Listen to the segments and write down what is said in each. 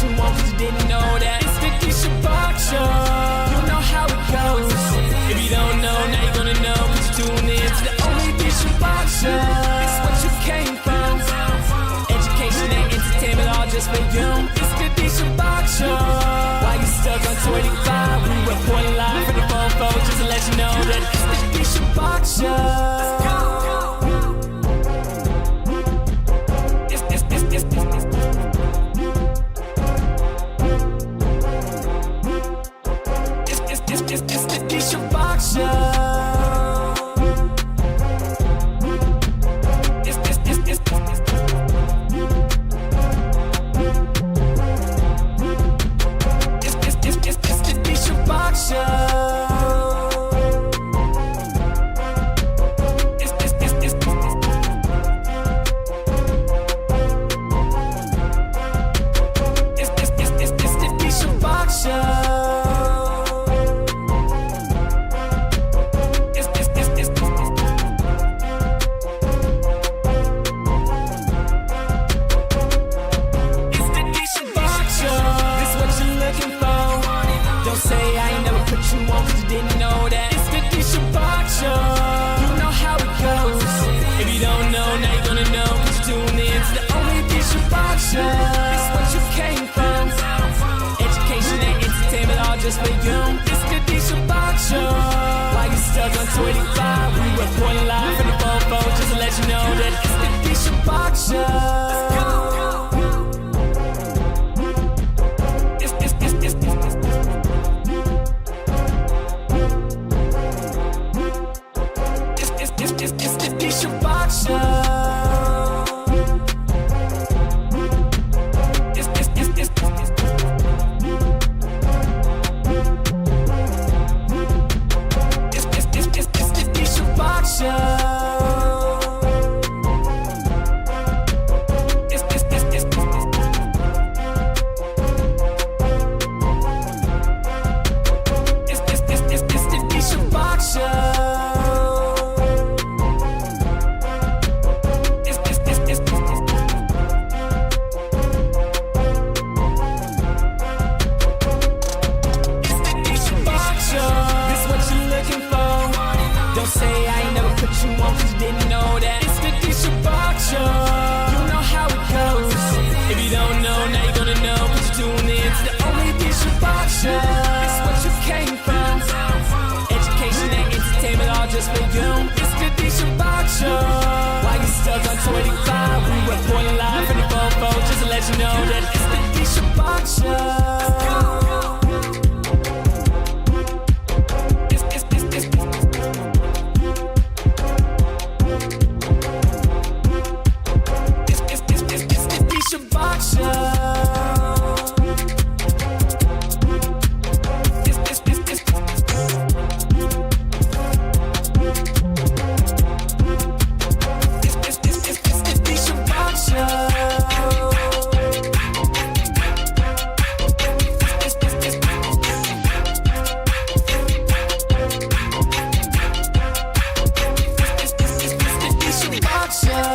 you on, cause you didn't know that. It's the D Shabach Show. You know how it goes. If you don't know, now you're gonna know, cause you tune in to the only D Shabach Show. It's what you came from. Education and entertainment all just for you. It's the D Shabach Show. Why you stuck on 25? We reporting live from the phone just to let you know that it's the D Shabach Show. It's the D Shabach Show. Just for you, it's the D Shabach Show. Why you stuck on 25? We reporting live from the phone just to let you know that it's the D Shabach Show. It's the D Shabach Show. Just for you, it's the D Shabach Show. Why you stuck on 25? We reporting live from the phone just to let you know that it's the D Shabach Show. It's the D Shabach Show.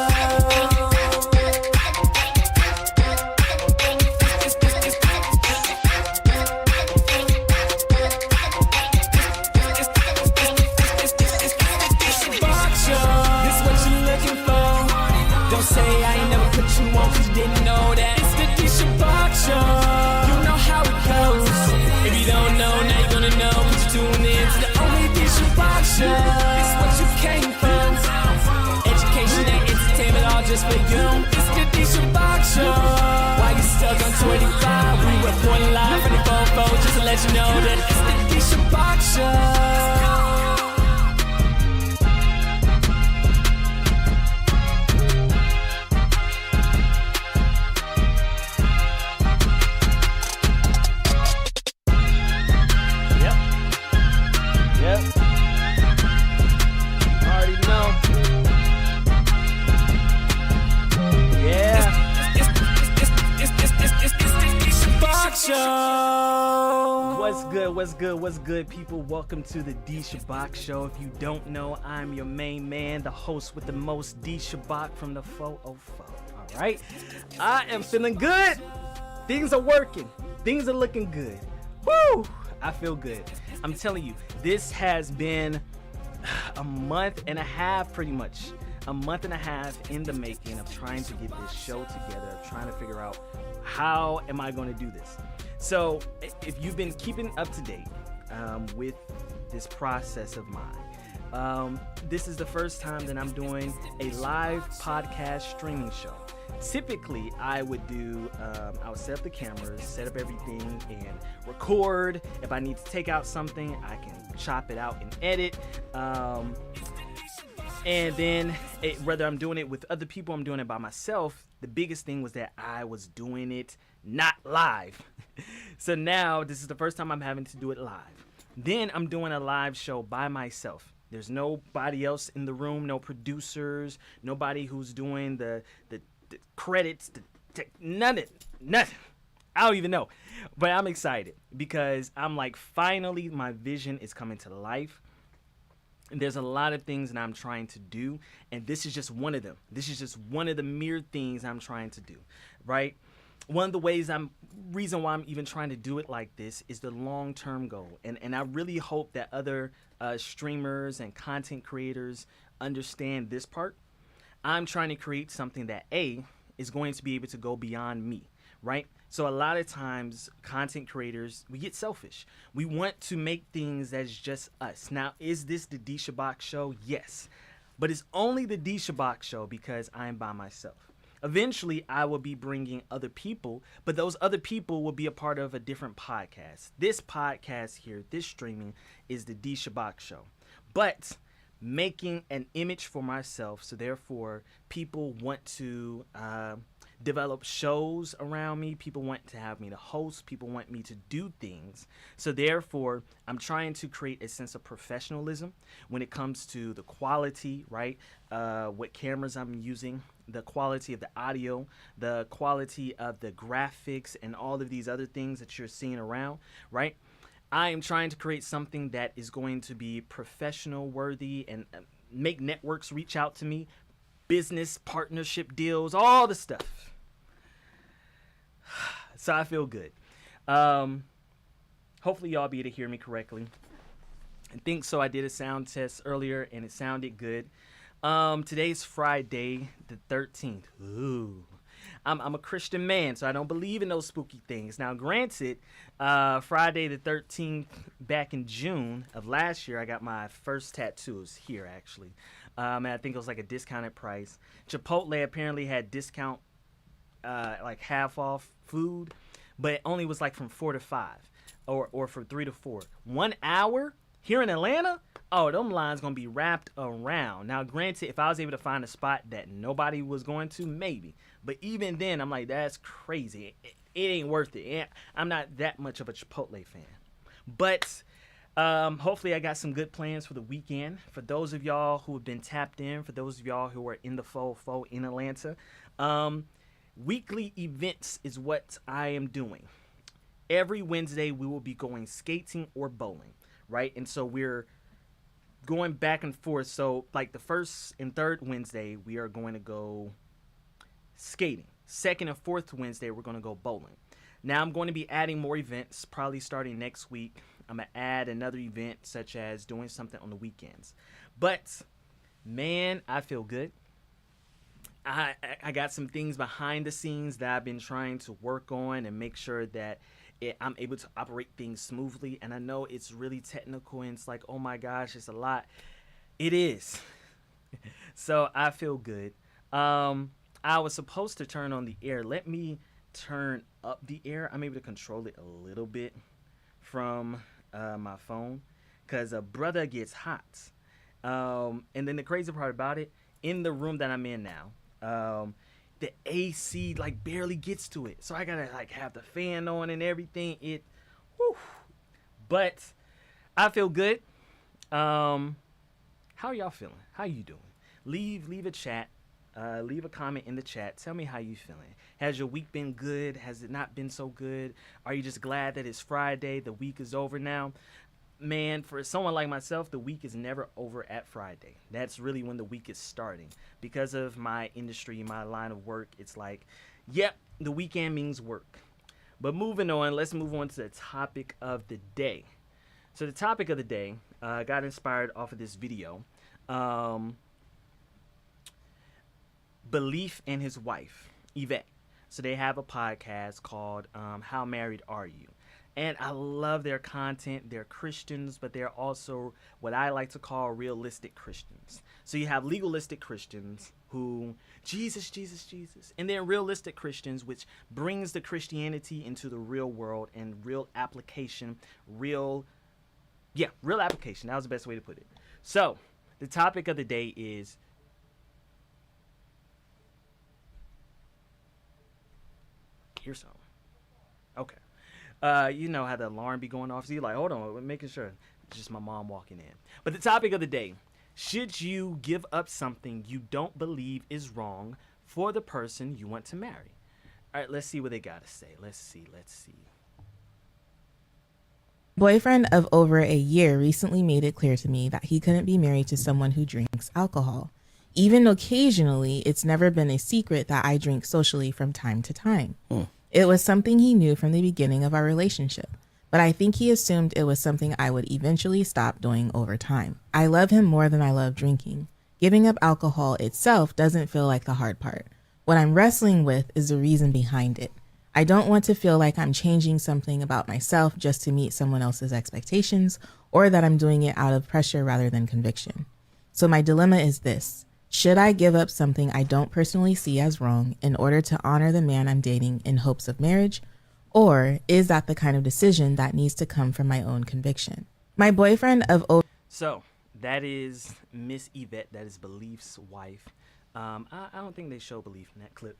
Just for you, it's the D Shabach Show. Why you stuck on 25? We reporting live from the phone just to let you know that it's the D Shabach Show. What's good, people? Welcome to the D Shabach Show. If you don't know, I'm your main man, the host with the most, D Shabach from the 404. All right, I am feeling good. Things are working. Things are looking good. Woo! I feel good. I'm telling you, this has been a month and a half, pretty much. A month and a half in the making of trying to get this show together, of trying to figure out how am I going to do this. So if you've been keeping up to date with this process of mine, this is the first time that I'm doing a live podcast streaming show. Typically, I would set up the cameras, set up everything, and record. If I need to take out something, I can chop it out and edit. And then, whether I'm doing it with other people, I'm doing it by myself, the biggest thing was that I was doing it not live. So now, this is the first time I'm having to do it live. Then I'm doing a live show by myself. There's nobody else in the room, no producers, nobody who's doing the credits, nothing. I don't even know. But I'm excited because I'm like, finally, my vision is coming to life. There's a lot of things that I'm trying to do, and this is just one of them. This is just one of the mere things I'm trying to do, right? One of the reason why I'm even trying to do it like this is the long-term goal. And I really hope that other streamers and content creators understand this part. I'm trying to create something that, A, is going to be able to go beyond me, right? So a lot of times, content creators, we get selfish. We want to make things that's just us. Now, is this the D Shabach show? Yes. But it's only the D Shabach show because I'm by myself. Eventually, I will be bringing other people, but those other people will be a part of a different podcast. This podcast here, this streaming, is the D Shabach show. But making an image for myself, so therefore, people want to develop shows around me. People want to have me to host. People want me to do things. So therefore, I'm trying to create a sense of professionalism when it comes to the quality, right? What cameras I'm using, the quality of the audio, the quality of the graphics, and all of these other things that you're seeing around, right? I am trying to create something that is going to be professional worthy and make networks reach out to me, business partnership deals, all the stuff. So I feel good. Hopefully y'all be able to hear me correctly. I think so. I did a sound test earlier and it sounded good. Today's Friday the 13th. Ooh. I'm a Christian man, so I don't believe in those spooky things. Now, granted, Friday the 13th, back in June of last year, I got my first tattoos here, actually. And I think it was like a discounted price. Chipotle apparently had discount, like half off food, but it only was like from 4 to 5 or from 3 to 4. 1 hour here in Atlanta? Oh, them lines going to be wrapped around. Now, granted, if I was able to find a spot that nobody was going to, maybe. But even then, I'm like, that's crazy. It ain't worth it. I'm not that much of a Chipotle fan. But hopefully I got some good plans for the weekend. For those of y'all who have been tapped in, for those of y'all who are in the fo in Atlanta, weekly events is what I am doing. Every Wednesday, we will be going skating or bowling, right? And so we're going back and forth. So like the first and third Wednesday, we are going to go skating. Second and fourth Wednesday, we're going to go bowling. Now I'm going to be adding more events, probably starting next week. I'm going to add another event, such as doing something on the weekends. But, man, I feel good. I got some things behind the scenes that I've been trying to work on and make sure that I'm able to operate things smoothly. And I know it's really technical and it's like, oh my gosh, it's a lot. It is. So I feel good. I was supposed to turn on the air. Let me turn up the air. I'm able to control it a little bit from my phone because a brother gets hot. And then the crazy part about it, in the room that I'm in now, the AC like barely gets to it. So I gotta like have the fan on and everything. But I feel good. How are y'all feeling? How you doing? Leave a chat. Leave a comment in the chat. Tell me how you feeling. Has your week been good? Has it not been so good? Are you just glad that it's Friday? The week is over now? Man, for someone like myself, the week is never over at Friday. That's really when the week is starting. Because of my industry, my line of work, it's like, yep, the weekend means work. But moving on, let's move on to the topic of the day. So the topic of the day got inspired off of this video. Belief in his wife, Yvette. So they have a podcast called How Married Are You? And I love their content. They're Christians, but they're also what I like to call realistic Christians. So you have legalistic Christians who, Jesus, Jesus, Jesus. And then realistic Christians, which brings the Christianity into the real world and real application, real application. That was the best way to put it. So the topic of the day is hear something. Okay. You know how the alarm be going off. So you're like, hold on, we're making sure. It's just my mom walking in. But the topic of the day, should you give up something you don't believe is wrong for the person you want to marry? All right, let's see what they got to say. Let's see. Boyfriend of over a year recently made it clear to me that he couldn't be married to someone who drinks alcohol. Even occasionally, it's never been a secret that I drink socially from time to time. It was something he knew from the beginning of our relationship, but I think he assumed it was something I would eventually stop doing over time. I love him more than I love drinking. Giving up alcohol itself doesn't feel like the hard part. What I'm wrestling with is the reason behind it. I don't want to feel like I'm changing something about myself just to meet someone else's expectations, or that I'm doing it out of pressure rather than conviction. So my dilemma is this. Should I give up something I don't personally see as wrong in order to honor the man I'm dating in hopes of marriage? Or is that the kind of decision that needs to come from my own conviction? My boyfriend of over... So that is Miss Yvette. That is Belief's wife. I don't think they show Belief in that clip.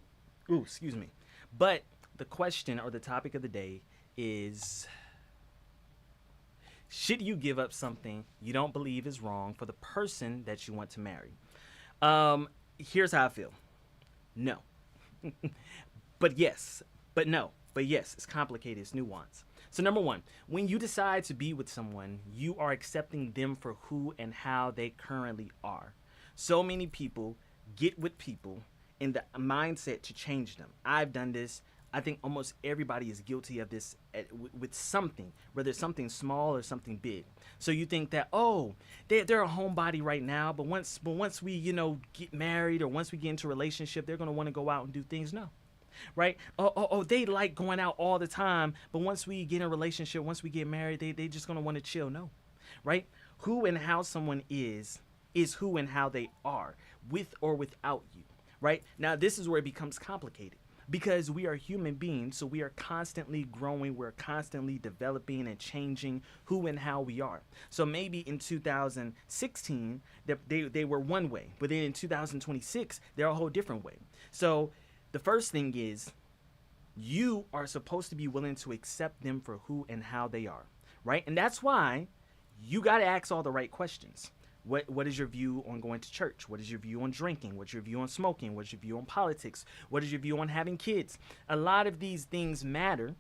Ooh, excuse me. But the question or the topic of the day is, should you give up something you don't believe is wrong for the person that you want to marry? Here's how I feel. No. But yes. But no. But yes, it's complicated. It's nuanced. So number one, when you decide to be with someone, you are accepting them for who and how they currently are. So many people get with people in the mindset to change them. I've done this. I think almost everybody is guilty of this with something, whether it's something small or something big. So you think that, oh, they're a homebody right now, but once we, get married or once we get into a relationship, they're going to want to go out and do things. No. Right? Oh, they like going out all the time, but once we get in a relationship, once we get married, they just going to want to chill. No. Right? Who and how someone is who and how they are, with or without you. Right? Now, this is where it becomes complicated. Because we are human beings, so we are constantly growing, we're constantly developing and changing who and how we are. So maybe in 2016, they were one way, but then in 2026, they're a whole different way. So the first thing is, you are supposed to be willing to accept them for who and how they are, right? And that's why you got to ask all the right questions. What is your view on going to church? What is your view on drinking? What's your view on smoking? What's your view on politics? What is your view on having kids? A lot of these things matter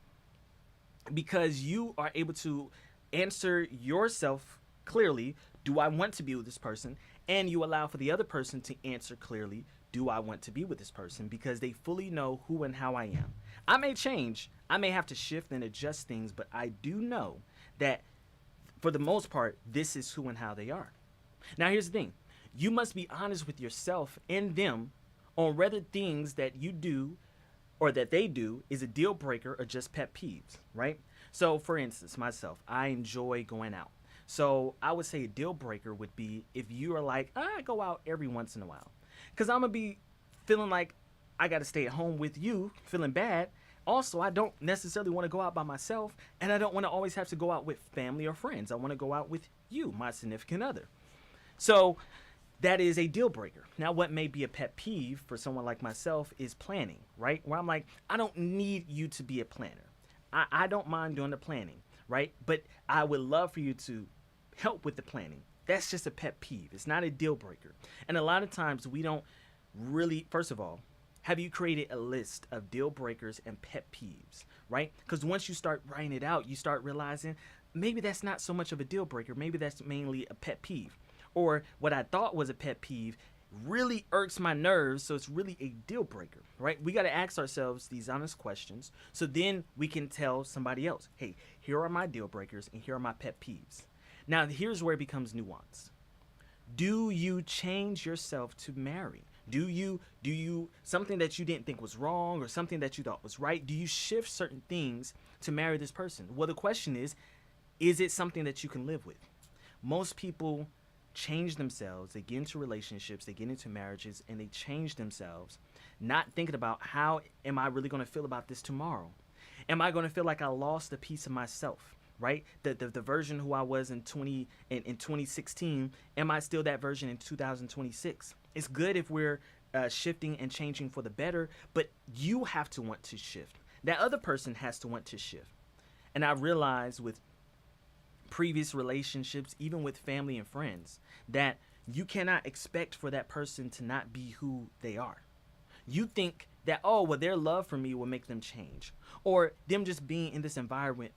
because you are able to answer yourself clearly, do I want to be with this person? And you allow for the other person to answer clearly, do I want to be with this person? Because they fully know who and how I am. I may change. I may have to shift and adjust things, but I do know that for the most part, this is who and how they are. Now, here's the thing. You must be honest with yourself and them on whether things that you do or that they do is a deal breaker or just pet peeves, right? So, for instance, myself, I enjoy going out. So I would say a deal breaker would be if you are like, I go out every once in a while. Because I'm going to be feeling like I got to stay at home with you, feeling bad. Also, I don't necessarily want to go out by myself, and I don't want to always have to go out with family or friends. I want to go out with you, my significant other. So that is a deal breaker. Now, what may be a pet peeve for someone like myself is planning, right? Where I'm like, I don't need you to be a planner. I don't mind doing the planning, right? But I would love for you to help with the planning. That's just a pet peeve. It's not a deal breaker. And a lot of times we don't really, first of all, have you created a list of deal breakers and pet peeves, right? Because once you start writing it out, you start realizing maybe that's not so much of a deal breaker. Maybe that's mainly a pet peeve. Or what I thought was a pet peeve really irks my nerves, so it's really a deal breaker, right? We got to ask ourselves these honest questions so then we can tell somebody else, hey, here are my deal breakers and here are my pet peeves. Now, here's where it becomes nuanced. Do you change yourself to marry? Do you something that you didn't think was wrong or something that you thought was right? Do you shift certain things to marry this person? Well, the question is it something that you can live with? Most people change themselves. They get into relationships, they get into marriages, and they change themselves, not thinking about how am I really going to feel about this tomorrow? Am I going to feel like I lost a piece of myself? Right? The version who I was in 2016, am I still that version in 2026? It's good if we're shifting and changing for the better, but you have to want to shift. That other person has to want to shift. And I realized with previous relationships, even with family and friends, that you cannot expect for that person to not be who they are. You think that, oh, well, their love for me will make them change, or them just being in this environment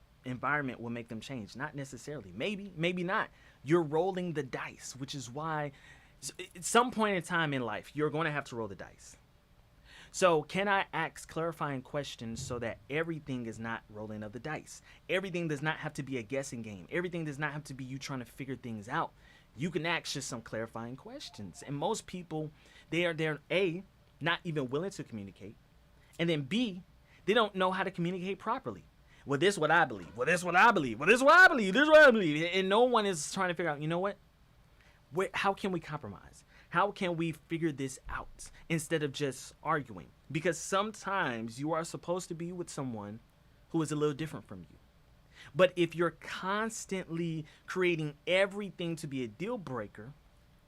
will make them change. Not necessarily. Maybe not. You're rolling the dice, which is why at some point in time in life, you're going to have to roll the dice. So can I ask clarifying questions so that everything is not rolling of the dice? Everything does not have to be a guessing game. Everything does not have to be you trying to figure things out. You can ask just some clarifying questions. And most people, they're A, not even willing to communicate. And then B, they don't know how to communicate properly. Well, this is what I believe. Well, this is what I believe. Well, this is what I believe. This is what I believe. And no one is trying to figure out, you know what? How can we compromise? How can we figure this out instead of just arguing? Because sometimes you are supposed to be with someone who is a little different from you. But if you're constantly creating everything to be a deal breaker,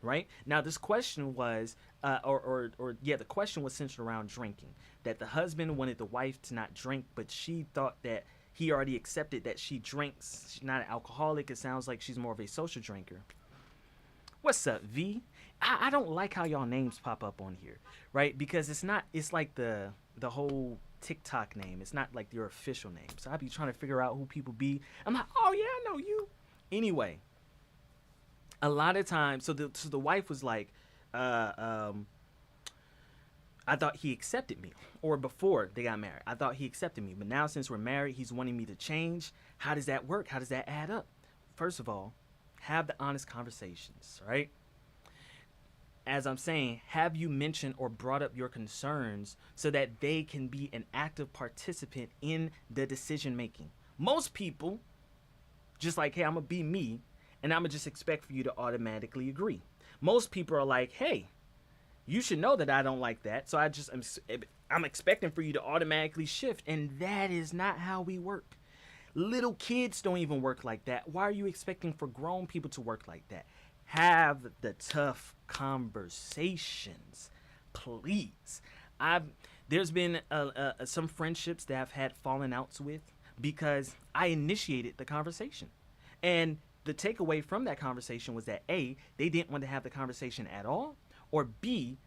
right? Now, this question was, the question was centered around drinking. That the husband wanted the wife to not drink, but she thought that he already accepted that she drinks. She's not an alcoholic. It sounds like she's more of a social drinker. What's up, V? I don't like how y'all names pop up on here, right? Because it's like the whole TikTok name. It's not like your official name. So I be trying to figure out who people be. I'm like, oh yeah, I know you. Anyway, a lot of times, so the wife was like, I thought he accepted me, or before they got married, I thought he accepted me. But now since we're married, he's wanting me to change. How does that work? How does that add up? First of all, have the honest conversations, right? As I'm saying, have you mentioned or brought up your concerns so that they can be an active participant in the decision making? Most people just like, hey, I'm gonna be me, and I'm gonna just expect for you to automatically agree. Most people are like, hey, you should know that I don't like that, so I'm expecting for you to automatically shift, and that is not how we work. Little kids don't even work like that. Why are you expecting for grown people to work like that? Have the tough conversations, please. There's been some friendships that I've had falling outs with because I initiated the conversation, and the takeaway from that conversation was that A, they didn't want to have the conversation at all, or B,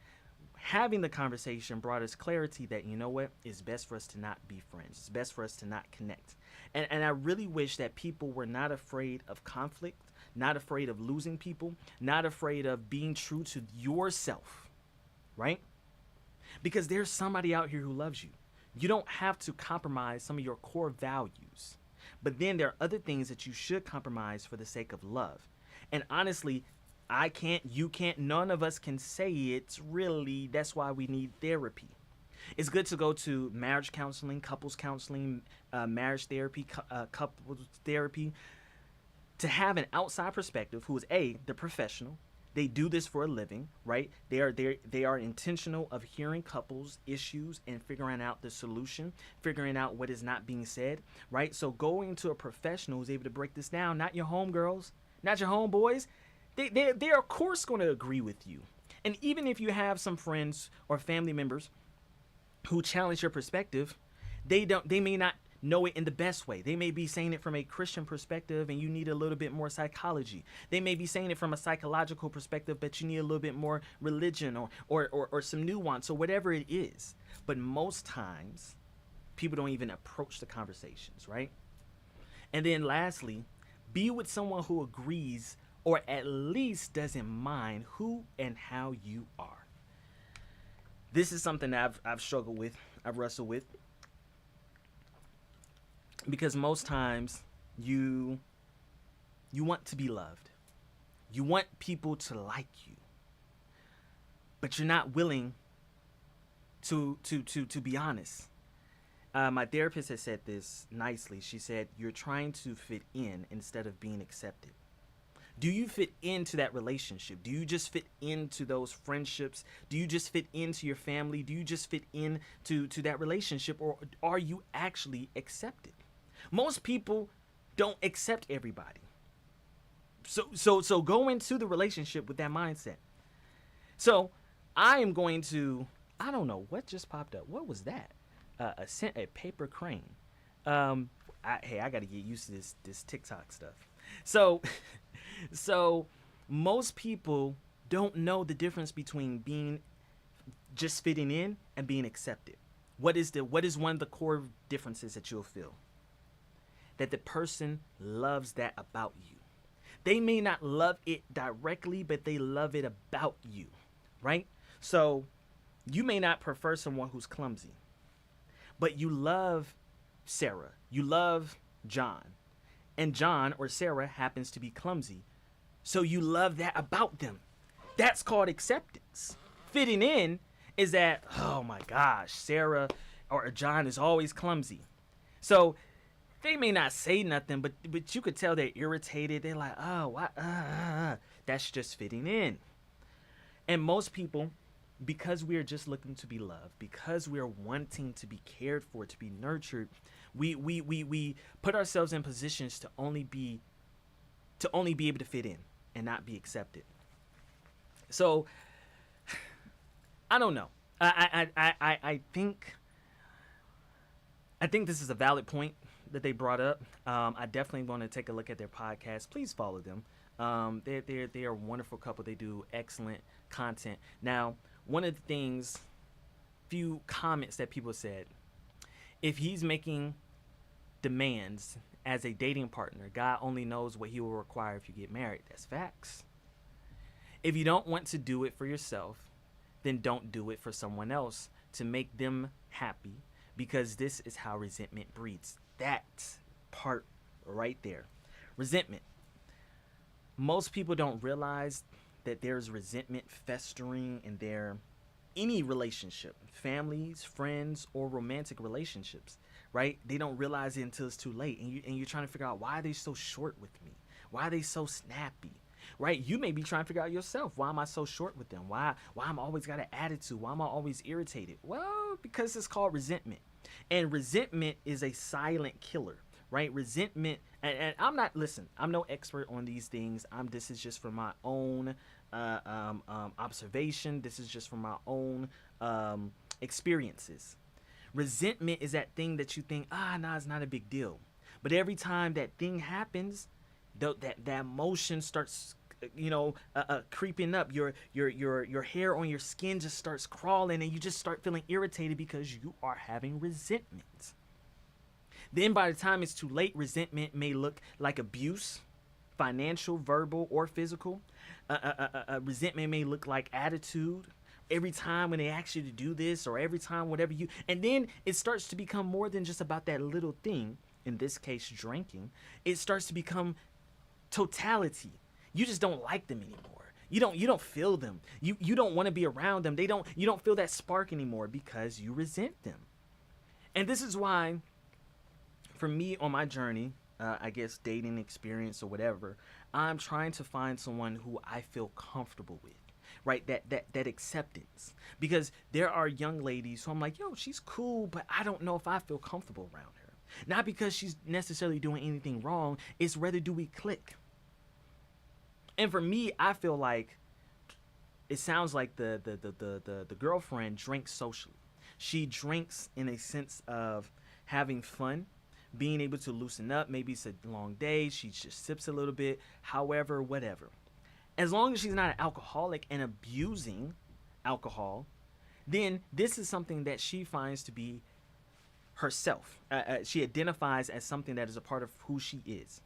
having the conversation brought us clarity that, you know what, it's best for us to not be friends. It's best for us to not connect. And I really wish that people were not afraid of conflict, not afraid of losing people, not afraid of being true to yourself, right? Because there's somebody out here who loves you. You don't have to compromise some of your core values. But then there are other things that you should compromise for the sake of love. And honestly, I can't, you can't, none of us can say it's really, that's why we need therapy. It's good to go to marriage counseling, couples counseling, marriage therapy, couples therapy, to have an outside perspective who is the professional. They do this for a living, right? They are intentional of hearing couples issues and figuring out the solution, figuring out what is not being said, right? So going to a professional who's able to break this down, not your homegirls, not your homeboys, they're of course going to agree with you. And even if you have some friends or family members who challenge your perspective, they may not know it in the best way. They may be saying it from a Christian perspective and you need a little bit more psychology. They may be saying it from a psychological perspective, but you need a little bit more religion or some nuance or whatever it is. But most times, people don't even approach the conversations, right? And then lastly, be with someone who agrees or at least doesn't mind who and how you are. This is something that I've struggled with, I've wrestled with, because most times you want to be loved. You want people to like you, but you're not willing to be honest. My therapist has said this nicely. She said, you're trying to fit in instead of being accepted. Do you fit into that relationship? Do you just fit into those friendships? Do you just fit into your family? Do you just fit into that relationship, or are you actually accepted? Most people don't accept everybody. So go into the relationship with that mindset. So I am going to, I don't know what just popped up. What was that? A paper crane. I got to get used to this TikTok stuff. So most people don't know the difference between being just fitting in and being accepted. What is one of the core differences that you'll feel? That the person loves that about you. They may not love it directly, but they love it about you, right? So you may not prefer someone who's clumsy, but you love Sarah, you love John, and John or Sarah happens to be clumsy. So you love that about them. That's called acceptance. Fitting in is that, oh my gosh, Sarah or John is always clumsy. So they may not say nothing, but you could tell they're irritated. They're like, oh, what? That's just fitting in. And most people, because we are just looking to be loved, because we are wanting to be cared for, to be nurtured, we put ourselves in positions to only be able to fit in and not be accepted. So I don't know. I think this is a valid point that they brought up. I definitely want to take a look at their podcast. Please follow them. They're a wonderful couple. They do excellent content. Now, one of the things, few comments that people said, if he's making demands as a dating partner, God only knows what he will require if you get married. That's facts. If you don't want to do it for yourself, then don't do it for someone else to make them happy, because this is how resentment breeds. That part right there. Resentment. Most people don't realize that there's resentment festering in any relationship, families, friends, or romantic relationships, right? They don't realize it until it's too late. And you're trying to figure out, why are they so short with me? Why are they so snappy? Right? You may be trying to figure out yourself, why am I so short with them? Why am I always got an attitude? Why am I always irritated? Well, because it's called resentment. And resentment is a silent killer, right? Resentment, and I'm no expert on these things. This is just from my own observation. This is just from my own experiences. Resentment is that thing that you think, it's not a big deal. But every time that thing happens, that emotion starts, creeping up. Your hair on your skin just starts crawling, and you just start feeling irritated because you are having resentment. Then by the time it's too late, resentment may look like abuse, financial, verbal, or physical. Resentment may look like attitude. Every time when they ask you to do this, or every time whatever and then it starts to become more than just about that little thing. In this case, drinking. It starts to become totality. You just don't like them anymore. You don't feel them. You don't want to be around them. You don't feel that spark anymore because you resent them. And this is why, for me on my journey, I guess dating experience or whatever, I'm trying to find someone who I feel comfortable with, right? That acceptance. Because there are young ladies who I'm like, yo, she's cool, but I don't know if I feel comfortable around her. Not because she's necessarily doing anything wrong. It's whether do we click. And for me, I feel like it sounds like the girlfriend drinks socially. She drinks in a sense of having fun, being able to loosen up. Maybe it's a long day. She just sips a little bit. However, whatever. As long as she's not an alcoholic and abusing alcohol, then this is something that she finds to be herself. She identifies as something that is a part of who she is.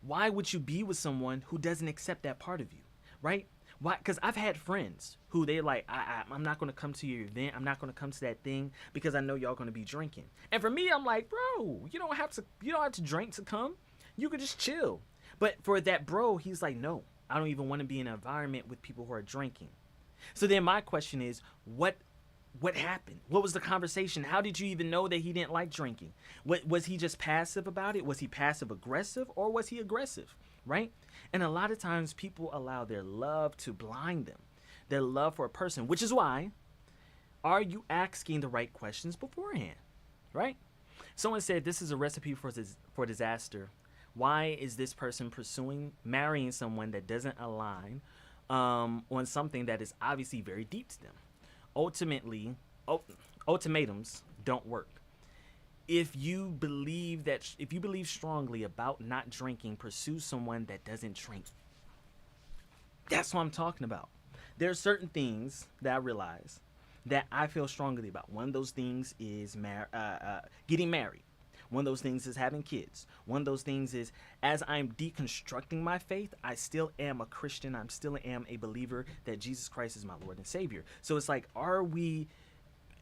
Why would you be with someone who doesn't accept that part of you, right? Why? Because I've had friends who they're like, I'm not going to come to your event. I'm not going to come to that thing because I know y'all going to be drinking. And for me, I'm like, bro, you don't have to drink to come. You could just chill. But for that bro, he's like, no, I don't even want to be in an environment with people who are drinking. So then my question is, what happened? What was the conversation? How did you even know that he didn't like drinking? Was he just passive about it? Was he passive aggressive, or was he aggressive? Right? And a lot of times people allow their love to blind them, their love for a person, which is why, are you asking the right questions beforehand? Right? Someone said this is a recipe for disaster. Why is this person marrying someone that doesn't align on something that is obviously very deep to them? Ultimately, ultimatums don't work. If you believe strongly about not drinking, pursue someone that doesn't drink. That's what I'm talking about. There are certain things that I realize that I feel strongly about. One of those things is getting married. One of those things is having kids. One of those things is, as I'm deconstructing my faith, I still am a Christian. I still am a believer that Jesus Christ is my Lord and Savior. So it's like,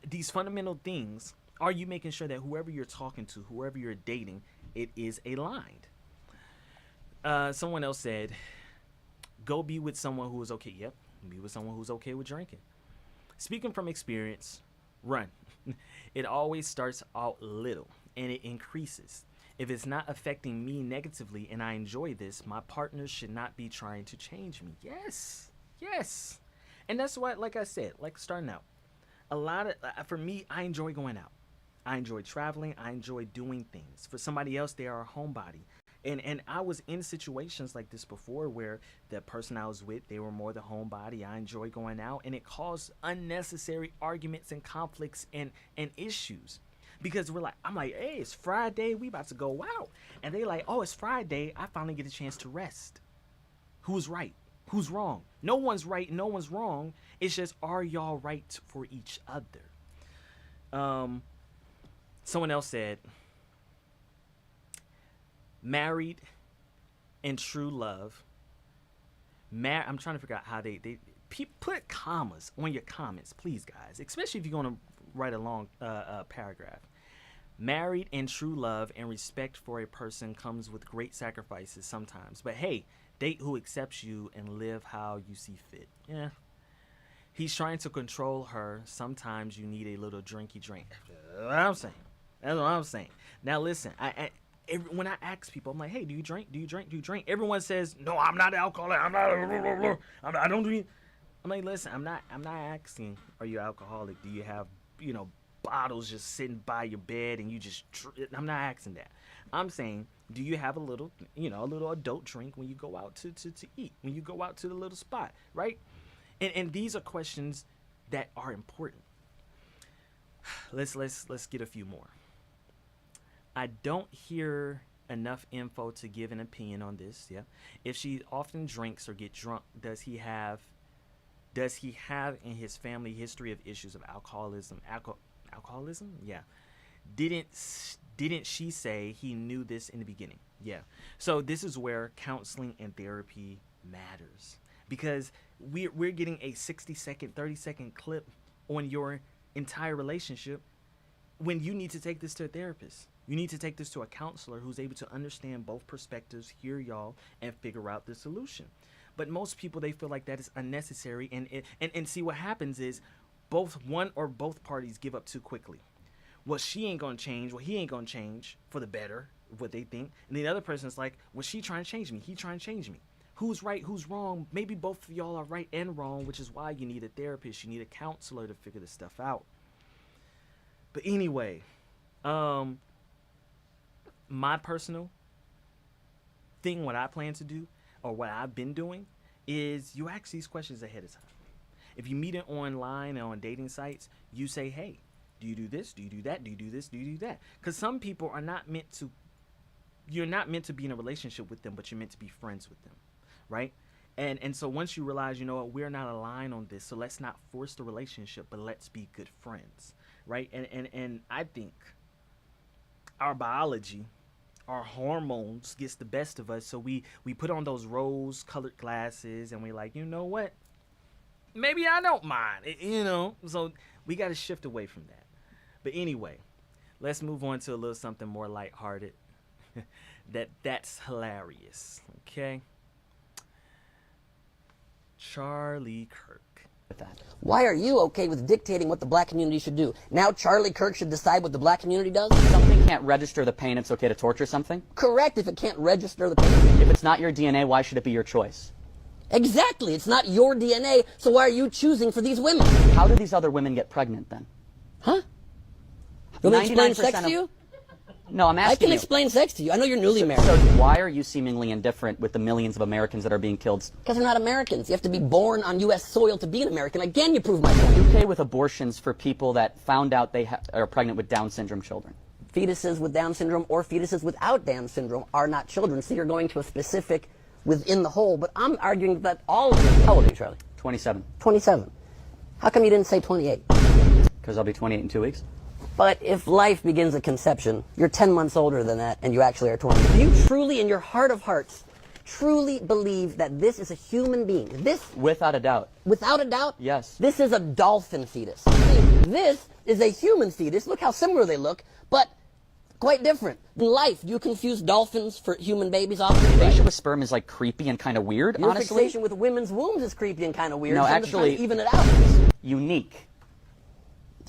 these fundamental things, are you making sure that whoever you're talking to, whoever you're dating, it is aligned? Someone else said, go be with someone who is okay. Yep, be with someone who's okay with drinking. Speaking from experience, run. It always starts out little and it increases. If it's not affecting me negatively and I enjoy this, my partner should not be trying to change me. Yes. And that's why, like I said, like starting out, for me, I enjoy going out. I enjoy traveling. I enjoy doing things. For somebody else, they are a homebody. And I was in situations like this before where the person I was with, they were more the homebody. I enjoy going out, and it caused unnecessary arguments and conflicts and issues. Because I'm like, hey, it's Friday, we about to go out. And they like, oh, it's Friday, I finally get a chance to rest. Who's right? Who's wrong? No one's right, no one's wrong. It's just, are y'all right for each other? Someone else said, married in true love. I'm trying to figure out how they put commas on your comments, please, guys, especially if you're going to write a long paragraph. Married in true love and respect for a person comes with great sacrifices sometimes. But hey, date who accepts you and live how you see fit. Yeah. He's trying to control her. Sometimes you need a little drinky drink. That's what I'm saying. That's what I'm saying. Now listen, when I ask people, I'm like, hey, do you drink? Do you drink? Do you drink? Everyone says, no, I'm not an alcoholic. I don't do. I'm like, listen, I'm not asking, are you alcoholic? Do you have, bottles just sitting by your bed and you just, I'm not asking that. I'm saying, do you have a little adult drink when you go out to eat, when you go out to the little spot, right? And these are questions that are important. Let's get a few more. I don't hear enough info to give an opinion on this. Yeah. If she often drinks or get drunk, does he have in his family history of issues of alcoholism? Alcoholism? Yeah. Didn't she say he knew this in the beginning? Yeah. So this is where counseling and therapy matters, because we're getting a 60-second, 30-second clip on your entire relationship when you need to take this to a therapist. You need to take this to a counselor who's able to understand both perspectives, hear y'all, and figure out the solution. But most people, they feel like that is unnecessary, and see what happens is one or both parties give up too quickly. Well, she ain't gonna change. Well, he ain't gonna change for the better, what they think. And the other person's like, well, she trying to change me. He trying to change me. Who's right? Who's wrong? Maybe both of y'all are right and wrong, which is why you need a therapist. You need a counselor to figure this stuff out. But anyway, my personal thing, what I plan to do, or what I've been doing, is you ask these questions ahead of time. If you meet it online and on dating sites, you say, hey, do you do this? Do you do that? Do you do this? Do you do that? Because some people are not meant to, you're not meant to be in a relationship with them, but you're meant to be friends with them, right? And so once you realize, you know what, we're not aligned on this, so let's not force the relationship, but let's be good friends, right? And I think our biology, our hormones gets the best of us, so we put on those rose-colored glasses, and we're like, you know what? maybe I don't mind. So we got to shift away from that. But anyway, let's move on to a little something more lighthearted. That's hilarious. Okay. Charlie Kirk. With that. Why are you okay with dictating what the black community should do? Now Charlie Kirk should decide what the black community does? Something can't register the pain, it's okay to torture something? Correct, if it can't register the pain. If it's not your DNA, why should it be your choice? Exactly, it's not your DNA, so why are you choosing for these women? How do these other women get pregnant then? Huh? You want me to explain sex to you? No, I'm asking I can you. explain sex to you. I know you're newly married. So why are you seemingly indifferent with the millions of Americans that are being killed? Because they're not Americans. You have to be born on U.S. soil to be an American. Again, you prove my point. You okay with abortions for people that found out they are pregnant with Down syndrome children? Fetuses with Down syndrome or fetuses without Down syndrome are not children. So you're going to a specific within the whole. But I'm arguing that all of them. How old are you, Charlie? 27. 27. How come you didn't say 28? Because I'll be 28 in 2 weeks. But if life begins at conception, you're 10 months older than that, and you actually are 20. Do you truly, in your heart of hearts, truly believe that this is a human being? This, Without a doubt. without a doubt? Yes. This is a dolphin fetus. This is a human fetus. Look how similar they look, but quite different. In life, do you confuse dolphins for human babies often? Fixation with sperm is like creepy and kind of weird, Your honestly. fixation with women's wombs is creepy and kind of weird. No, So I'm just trying actually, to even it out. unique.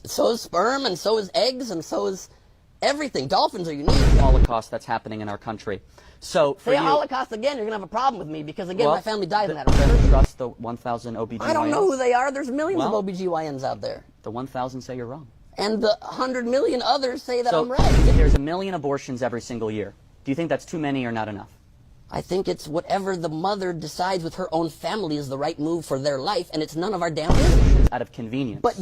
So is sperm, and so is eggs, and so is everything. Dolphins are unique. Holocaust that's happening in our country. So for Say you, Holocaust again, you're going to have a problem with me, because again, well, my family died in that. then trust the 1,000 OBGYNs. I don't know who they are. There's millions Well, of OBGYNs out there. The 1,000 say you're wrong. And the 100 million others say that So I'm right. if there's 1 million abortions every single year, do you think that's too many or not enough? I think it's whatever the mother decides with her own family is the right move for their life, and it's none of our damn business. Out of convenience. But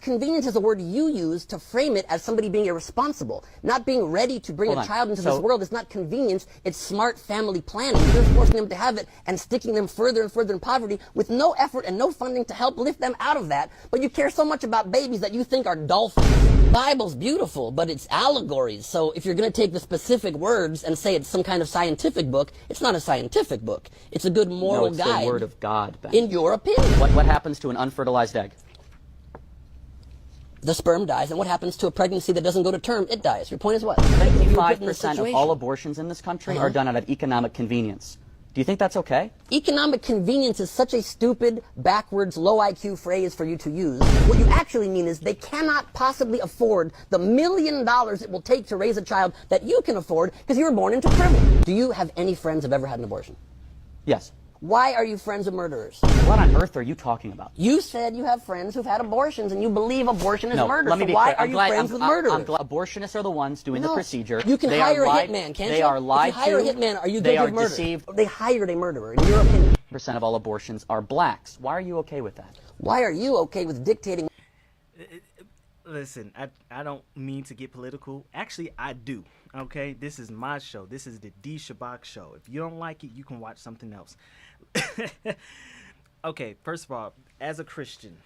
convenience is a word you use to frame it as somebody being irresponsible. Not being ready to bring Hold a on. child into So- this world is not convenience, it's smart family planning. You're forcing them to have it and sticking them further and further in poverty with no effort and no funding to help lift them out of that. But you care so much about babies that you think are dolphins. Bible's beautiful, but it's allegories. So if you're going to take the specific words and say it's some kind of scientific book, it's not a scientific book. It's a good moral no, it's guide. the word of God, Ben. In your opinion. What happens to an unfertilized egg? The sperm dies, and what happens to a pregnancy that doesn't go to term? It dies. Your point is what? 55% of all abortions in this country are done out of economic convenience. Do you think that's okay? Economic convenience is such a stupid, backwards, low IQ phrase for you to use. What you actually mean is they cannot possibly afford the $1 million it will take to raise a child that you can afford because you were born into privilege. Do you have any friends who have ever had an abortion? Yes. Why are you friends with murderers? What on earth are you talking about? You said you have friends who've had abortions and you believe abortion is No, murder. let me So be why clear. are I'm you glad- friends with I'm murderers? glad abortionists are the ones doing the No. procedure. You can They hire are a lied- hitman, can't you? They are lied if you hire to. a hitman, are you They guilty are of murder? deceived. They hired a murderer, in your opinion. Percent of all abortions are blacks. Why are you okay with that? Why are you okay with dictating? Listen, I don't mean to get political. Actually, I do. Okay, this is my show. This is the D Shabach show. If you don't like it, you can watch something else. Okay, first of all, as a Christian,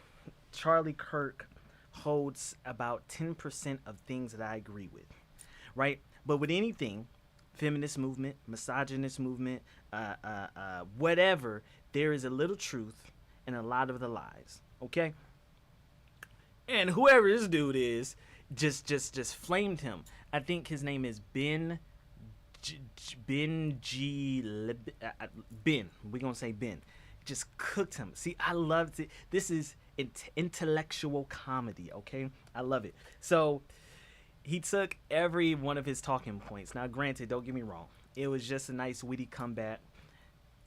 Charlie Kirk holds about 10% of things that I agree with, right? But with anything, feminist movement, misogynist movement, whatever, there is a little truth in a lot of the lies, okay? And whoever this dude is, just flamed him. I think his name is Ben. Ben. We're gonna say Ben. Just cooked him. See, I loved it. This is intellectual comedy, okay? I love it. So he took every one of his talking points. Now, granted, don't get me wrong. It was just a nice witty comeback.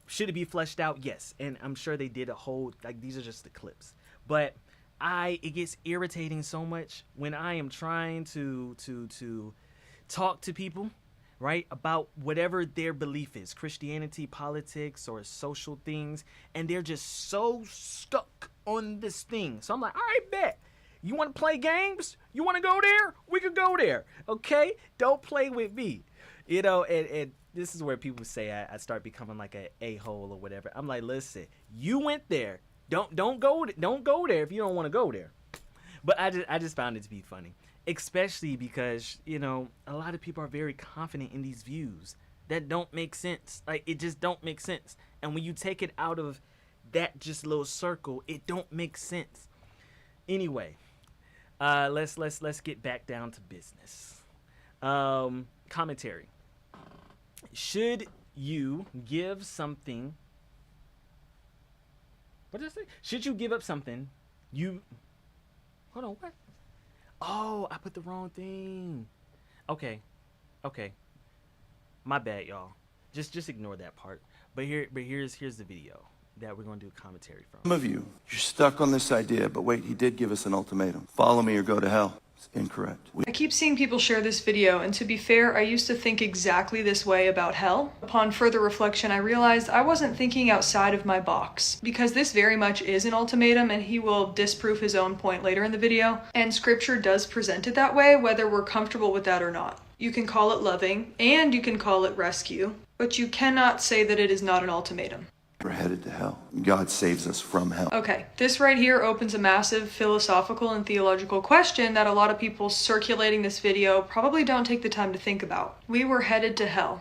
Should it be fleshed out? Yes. And I'm sure they did a whole, like, these are just the clips. But it gets irritating so much when I am trying to talk to people, right, about whatever their belief is, Christianity, politics, or social things, and they're just so stuck on this thing. So I'm like, all right, bet. You want to play games? You want to go there? We could go there, okay? Don't play with me. You know, and this is where people say I start becoming like a a-hole or whatever. I'm like, listen, you went there. Don't go there if you don't want to go there. But I just found it to be funny. Especially because, you know, a lot of people are very confident in these views that don't make sense. Like, it just don't make sense. And when you take it out of that just little circle, it don't make sense. Anyway, let's get back down to business. Commentary. Should you give something? What did I say? Should you give up something? Hold on. What? Oh, I put the wrong thing. Okay. My bad, y'all. Just ignore that part. But here's the video that we're gonna do commentary from. Some of you're stuck on this idea, but wait, he did give us an ultimatum. Follow me or go to hell. It's incorrect. I keep seeing people share this video, and to be fair, I used to think exactly this way about hell. Upon further reflection, I realized I wasn't thinking outside of my box, because this very much is an ultimatum, and he will disprove his own point later in the video, and scripture does present it that way, whether we're comfortable with that or not. You can call it loving, and you can call it rescue, but you cannot say that it is not an ultimatum. We're headed to hell. God saves us from hell. Okay, this right here opens a massive philosophical and theological question that a lot of people circulating this video probably don't take the time to think about. We were headed to hell.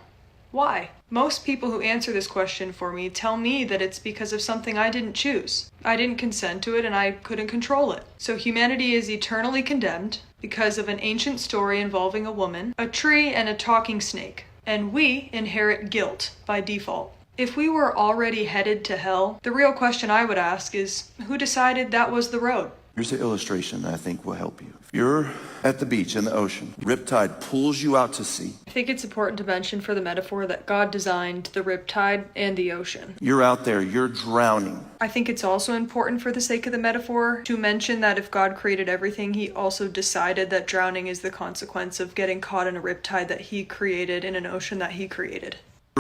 Why? Most people who answer this question for me tell me that it's because of something I didn't choose. I didn't consent to it and I couldn't control it. So humanity is eternally condemned because of an ancient story involving a woman, a tree, and a talking snake. And we inherit guilt by default. If we were already headed to hell, the real question I would ask is, who decided that was the road? Here's an illustration that I think will help you. If you're at the beach in the ocean, riptide pulls you out to sea. I think it's important to mention for the metaphor that God designed the riptide and the ocean. You're out there, you're drowning. I think it's also important for the sake of the metaphor to mention that if God created everything, he also decided that drowning is the consequence of getting caught in a riptide that he created in an ocean that he created.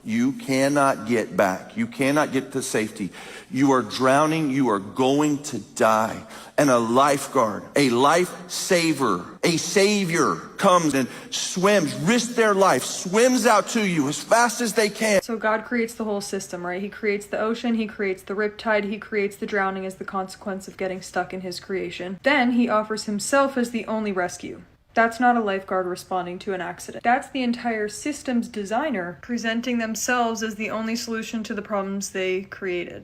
You cannot get back. You cannot get to safety. You are drowning. You are going to die. And a lifeguard, a lifesaver, a savior comes and swims, risks their life, swims out to you as fast as they can. So God creates the whole system, right? He creates the ocean, he creates the riptide, he creates the drowning as the consequence of getting stuck in his creation. Then he offers himself as the only rescue. That's not a lifeguard responding to an accident. That's the entire system's designer presenting themselves as the only solution to the problems they created.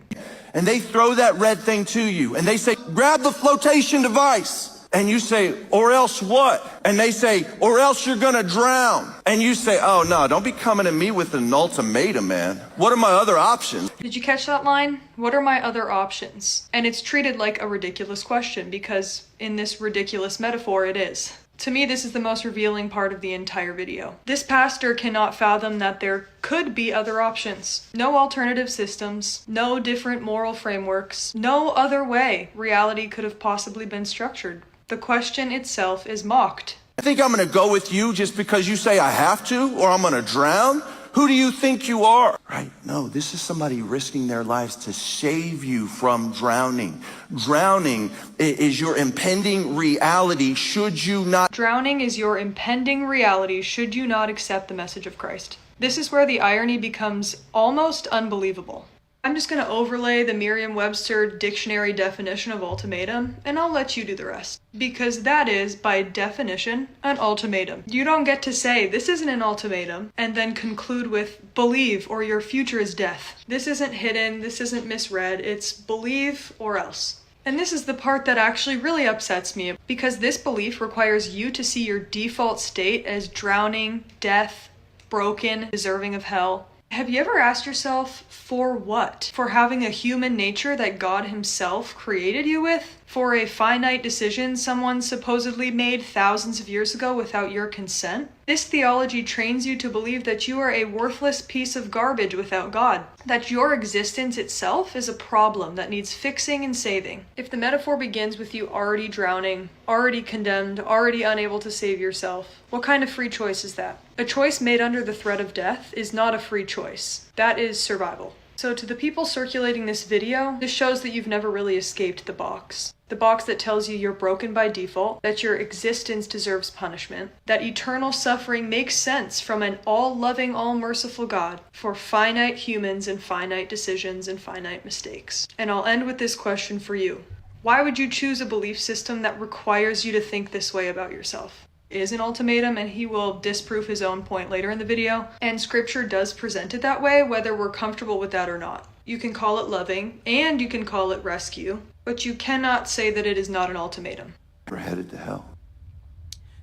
And they throw that red thing to you and they say, grab the flotation device. And you say, or else what? And they say, or else you're gonna drown. And you say, oh no, don't be coming at me with an ultimatum, man. What are my other options? Did you catch that line? What are my other options? And it's treated like a ridiculous question because in this ridiculous metaphor it is. To me, this is the most revealing part of the entire video. This pastor cannot fathom that there could be other options. No alternative systems, no different moral frameworks, no other way reality could have possibly been structured. The question itself is mocked. I think I'm gonna go with you just because you say I have to, or I'm gonna drown? Who do you think you are? Right, no, this is somebody risking their lives to save you from drowning. Drowning is your impending reality should you not. Drowning is your impending reality should you not accept the message of Christ. This is where the irony becomes almost unbelievable. I'm just going to overlay the Merriam-Webster dictionary definition of ultimatum, and I'll let you do the rest. Because that is, by definition, an ultimatum. You don't get to say, this isn't an ultimatum, and then conclude with, believe, or your future is death. This isn't hidden, this isn't misread, it's believe or else. And this is the part that actually really upsets me, because this belief requires you to see your default state as drowning, death, broken, deserving of hell. Have you ever asked yourself, for what? For having a human nature that God himself created you with? For a finite decision someone supposedly made thousands of years ago without your consent? This theology trains you to believe that you are a worthless piece of garbage without God. That your existence itself is a problem that needs fixing and saving. If the metaphor begins with you already drowning, already condemned, already unable to save yourself, what kind of free choice is that? A choice made under the threat of death is not a free choice. That is survival. So to the people circulating this video, this shows that you've never really escaped the box. The box that tells you you're broken by default, that your existence deserves punishment, that eternal suffering makes sense from an all-loving, all-merciful God for finite humans and finite decisions and finite mistakes. And I'll end with this question for you. Why would you choose a belief system that requires you to think this way about yourself? It is an ultimatum, and he will disprove his own point later in the video, and scripture does present it that way, whether we're comfortable with that or not. You can call it loving, and you can call it rescue, but you cannot say that it is not an ultimatum. We're headed to hell.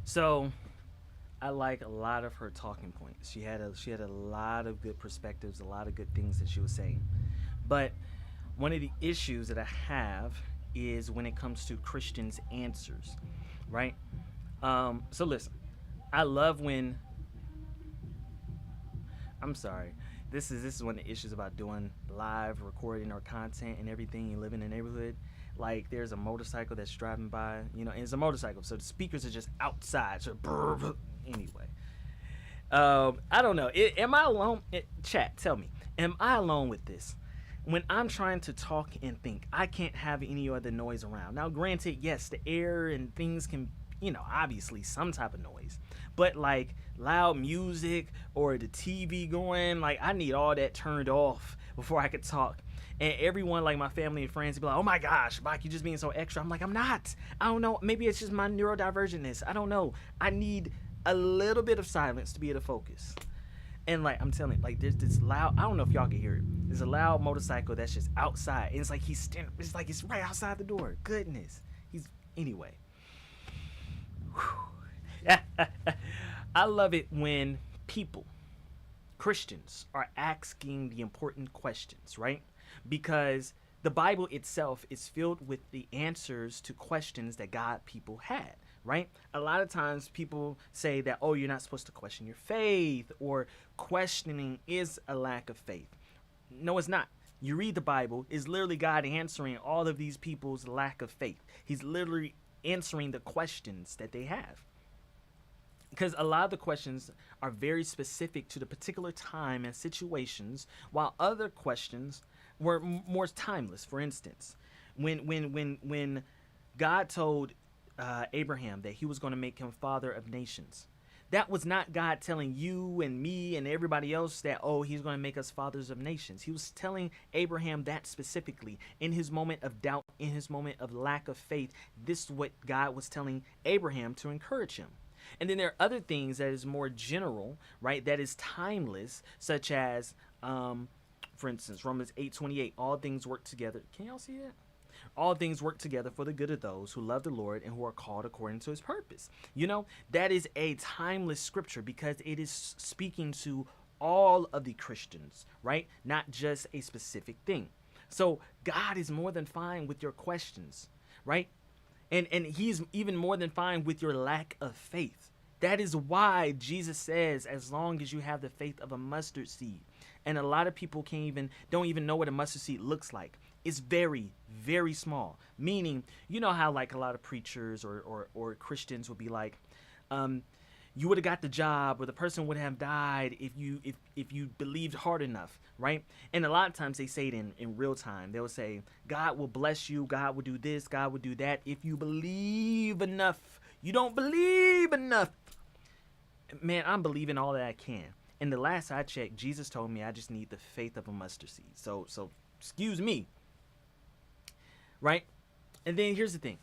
So I like a lot of her talking points. She had a lot of good perspectives, a lot of good things that she was saying. But one of the issues that I have is when it comes to Christians' answers, right? So listen, I love when, I'm sorry, this is one of the issues about doing live recording or content and everything. You live in a neighborhood, like there's a motorcycle that's driving by, and it's a motorcycle, so the speakers are just outside. So anyway, I don't know. Am I alone? Chat, tell me, am I alone with this? When I'm trying to talk and think, I can't have any other noise around. Now, granted, yes, the air and things can, obviously some type of noise, but like loud music or the TV going, like I need all that turned off before I could talk. And everyone, like my family and friends, be like, "Oh my gosh, Bach, you just being so extra." I'm like, I'm not. I don't know. Maybe it's just my neurodivergentness. I don't know. I need a little bit of silence to be able to focus. And like I'm telling you, like there's this loud, I don't know if y'all can hear it. There's a loud motorcycle that's just outside. And it's like it's like it's right outside the door. Goodness. Anyway. I love it when people, Christians, are asking the important questions, right? Because the Bible itself is filled with the answers to questions that God people had, right? A lot of times people say that, oh, you're not supposed to question your faith, or questioning is a lack of faith. No, it's not. You read the Bible, it's literally God answering all of these people's lack of faith. He's literally answering the questions that they have. Because a lot of the questions are very specific to the particular time and situations, while other questions were more timeless. For instance, when God told Abraham that he was going to make him father of nations, that was not God telling you and me and everybody else that, oh, he's going to make us fathers of nations. He was telling Abraham that specifically in his moment of doubt, in his moment of lack of faith. This is what God was telling Abraham to encourage him. And then there are other things that is more general, right, that is timeless, such as, for instance, Romans 8:28, all things work together. Can y'all see that? All things work together for the good of those who love the Lord and who are called according to his purpose. That is a timeless scripture because it is speaking to all of the Christians, right? Not just a specific thing. So God is more than fine with your questions, right? And he's even more than fine with your lack of faith. That is why Jesus says, as long as you have the faith of a mustard seed. And a lot of people don't even know what a mustard seed looks like. It's very, very small. Meaning, you know how like a lot of preachers or Christians would be like, you would have got the job, or the person would have died if you believed hard enough, right? And a lot of times they say it in real time. They'll say, God will bless you, God will do this, God will do that if you believe enough. You don't believe enough. Man, I'm believing all that I can. And the last I checked, Jesus told me I just need the faith of a mustard seed. So excuse me, right? And then here's the thing.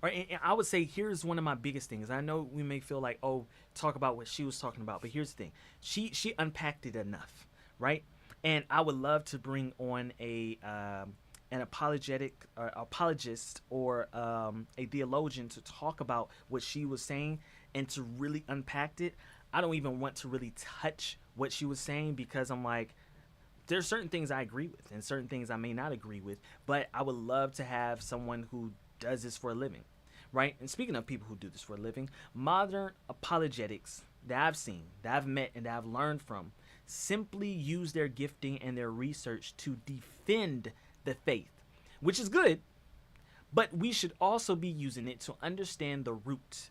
And I would say here's one of my biggest things. I know we may feel like, oh, talk about what she was talking about, but here's the thing. She unpacked it enough, right? And I would love to bring on an apologist or a theologian to talk about what she was saying and to really unpack it. I don't even want to really touch what she was saying because I'm like, there's certain things I agree with and certain things I may not agree with, but I would love to have someone who does this for a living, right? And speaking of people who do this for a living, modern apologetics that I've seen, that I've met, and that I've learned from simply use their gifting and their research to defend the faith, which is good, but we should also be using it to understand the root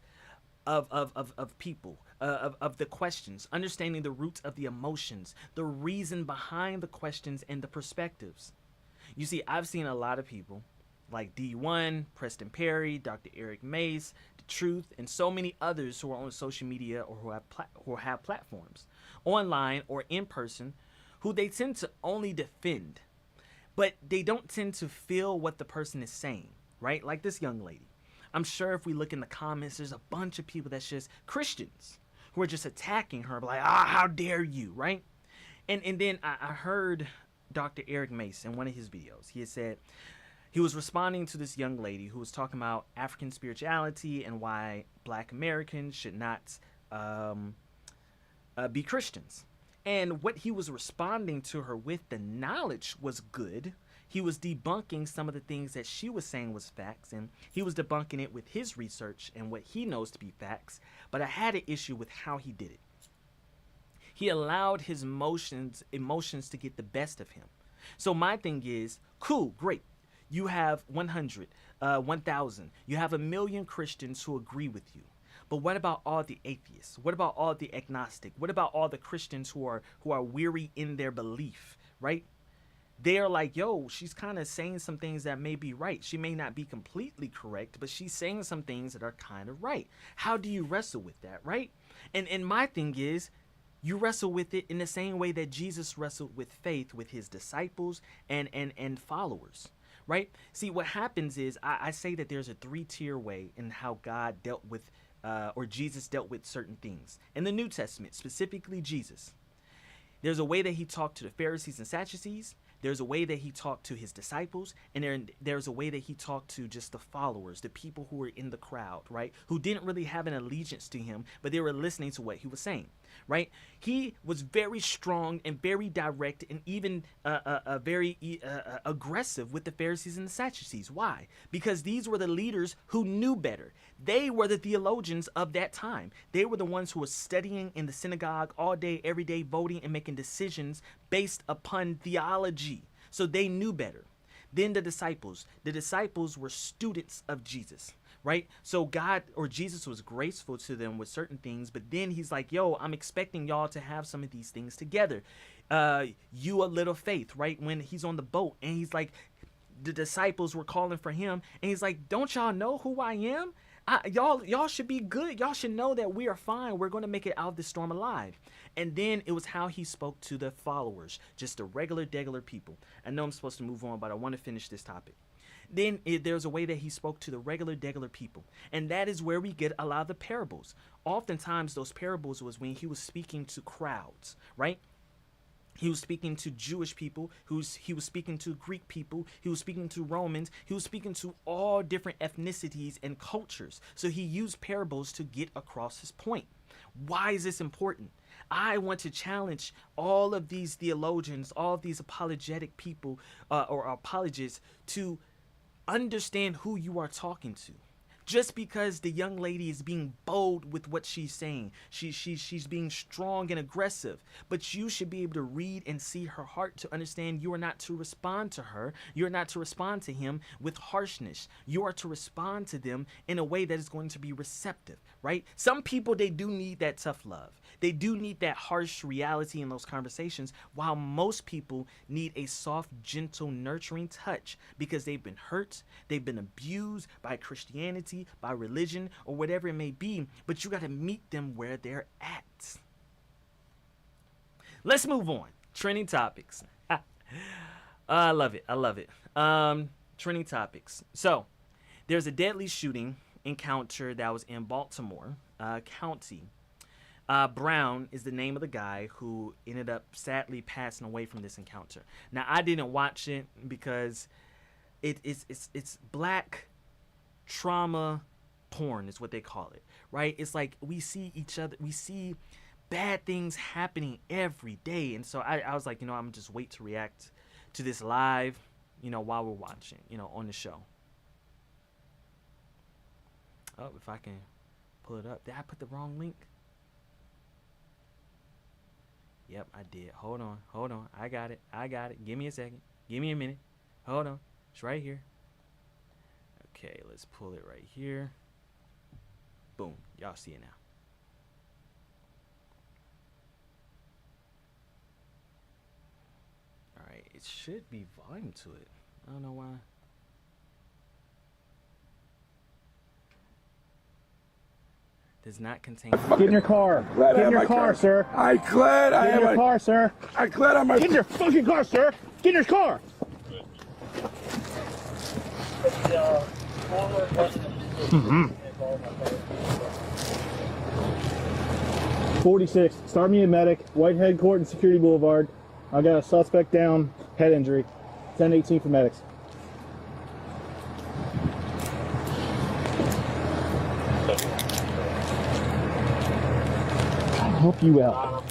of people, of the questions, understanding the root of the emotions, the reason behind the questions and the perspectives. You see, I've seen a lot of people like D1, Preston Perry, Dr. Eric Mace, The Truth, and so many others who are on social media or who have platforms, online or in person, who they tend to only defend, but they don't tend to feel what the person is saying, right? Like this young lady. I'm sure if we look in the comments, there's a bunch of people that's just Christians who are just attacking her, like, how dare you, right? And then I heard Dr. Eric Mace in one of his videos. He had said he was responding to this young lady who was talking about African spirituality and why Black Americans should not be Christians. And what he was responding to her with, the knowledge was good. He was debunking some of the things that she was saying was facts, and he was debunking it with his research and what he knows to be facts. But I had an issue with how he did it. He allowed his emotions to get the best of him. So my thing is, cool, great. You have 100, 1,000. You have 1 million Christians who agree with you. But what about all the atheists? What about all the agnostic? What about all the Christians who are weary in their belief, right? They're like, yo, she's kind of saying some things that may be right. She may not be completely correct, but she's saying some things that are kind of right. How do you wrestle with that, right? And my thing is, you wrestle with it in the same way that Jesus wrestled with faith with his disciples and followers, right? See, what happens is I say that there's a 3-tier way in how God dealt with or Jesus dealt with certain things. In the New Testament, specifically Jesus, there's a way that he talked to the Pharisees and Sadducees. There's a way that he talked to his disciples, and there's a way that he talked to just the followers, the people who were in the crowd, right? Who didn't really have an allegiance to him, but they were listening to what he was saying, right? He was very strong and very direct and even very aggressive with the Pharisees and the Sadducees. Why? Because these were the leaders who knew better. They were the theologians of that time. They were the ones who were studying in the synagogue all day, every day, voting and making decisions based upon theology. So they knew better. Then the disciples were students of Jesus, right? So God or Jesus was graceful to them with certain things, but then he's like, yo, I'm expecting y'all to have some of these things together. You a little faith, right? When he's on the boat and he's like, the disciples were calling for him and he's like, don't y'all know who I am? Y'all should be good. Y'all should know that we are fine. We're going to make it out of this storm alive. And then it was how he spoke to the followers, just the regular people. I know I'm supposed to move on, but I want to finish this topic. Then there's a way that he spoke to the regular people. And that is where we get a lot of the parables. Oftentimes those parables was when he was speaking to crowds, right? He was speaking to Jewish people, he was speaking to Greek people, he was speaking to Romans, he was speaking to all different ethnicities and cultures. So he used parables to get across his point. Why is this important? I want to challenge all of these theologians, all of these apologetic people or apologists to understand who you are talking to. Just because the young lady is being bold with what she's saying, she's being strong and aggressive, but you should be able to read and see her heart to understand you are not to respond to her. You're not to respond to him with harshness. You are to respond to them in a way that is going to be receptive, right? Some people, they do need that tough love. They do need that harsh reality in those conversations, while most people need a soft, gentle, nurturing touch because they've been hurt, they've been abused by Christianity, by religion, or whatever it may be, but you got to meet them where they're at. Let's move on. Trending topics. I love it. Trending topics. So, there's a deadly shooting encounter that was in Baltimore County. Brown is the name of the guy who ended up sadly passing away from this encounter. Now, I didn't watch it because it's black trauma porn is what they call it, right? It's like we see each other, we see bad things happening every day. And so I was like, I'm just wait to react to this live, while we're watching, on the show. Oh, if I can pull it up. Did I put the wrong link? Yep, I did. Hold on. I got it. Give me a second. Give me a minute. Hold on. It's right here. Okay, let's pull it right here. Boom. Y'all see it now. Alright, it should be volume to it. I don't know why. Does not contain. Get in your car. Get in your car, sir. I'm glad I have have your car, sir. I'm glad I'm. Get in your fucking car, sir. Get in your car. 46. Start me a medic. Whitehead Court and Security Boulevard. I got a suspect down. Head injury. 1018 for medics. I'll help you out.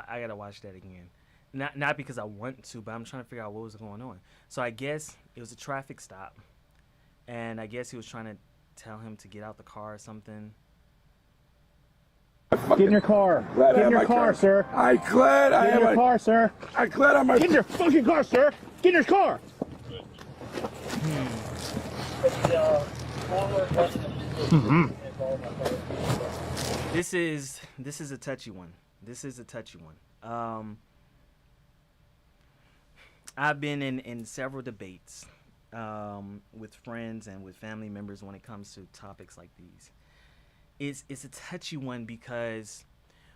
I gotta watch that again. Not because I want to, but I'm trying to figure out what was going on. So I guess it was a traffic stop, and I guess he was trying to tell him to get out the car or something. Get in your car. Get in your car, sir. I glad I Get in have your car, sir. I glad I'm Get in your fucking car, sir. Get in your car. This is a touchy one. This is a touchy one. I've been in several debates with friends and with family members when it comes to topics like these. It's a touchy one because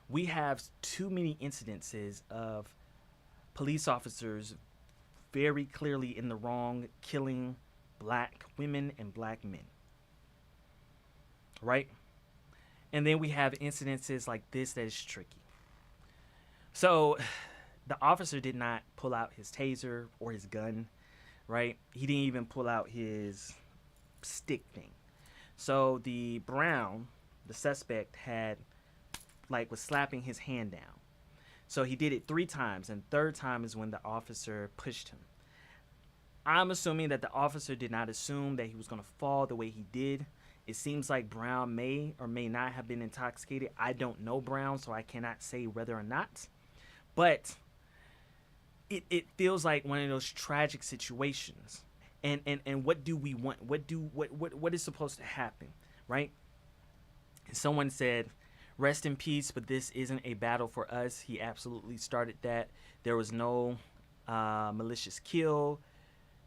we have too many incidences of police officers very clearly in the wrong, killing black women and black men. Right? And then we have incidences like this that is tricky. So the officer did not pull out his taser or his gun, right? He didn't even pull out his stick thing. So the Brown, the suspect, was slapping his hand down. So he did it 3 times, and third time is when the officer pushed him. I'm assuming that the officer did not assume that he was going to fall the way he did. It seems like Brown may or may not have been intoxicated. I don't know Brown, so I cannot say whether or not. But it feels like one of those tragic situations. And what do we want? What is supposed to happen, right? Someone said, "Rest in peace, but this isn't a battle for us." He absolutely started that. There was no malicious kill.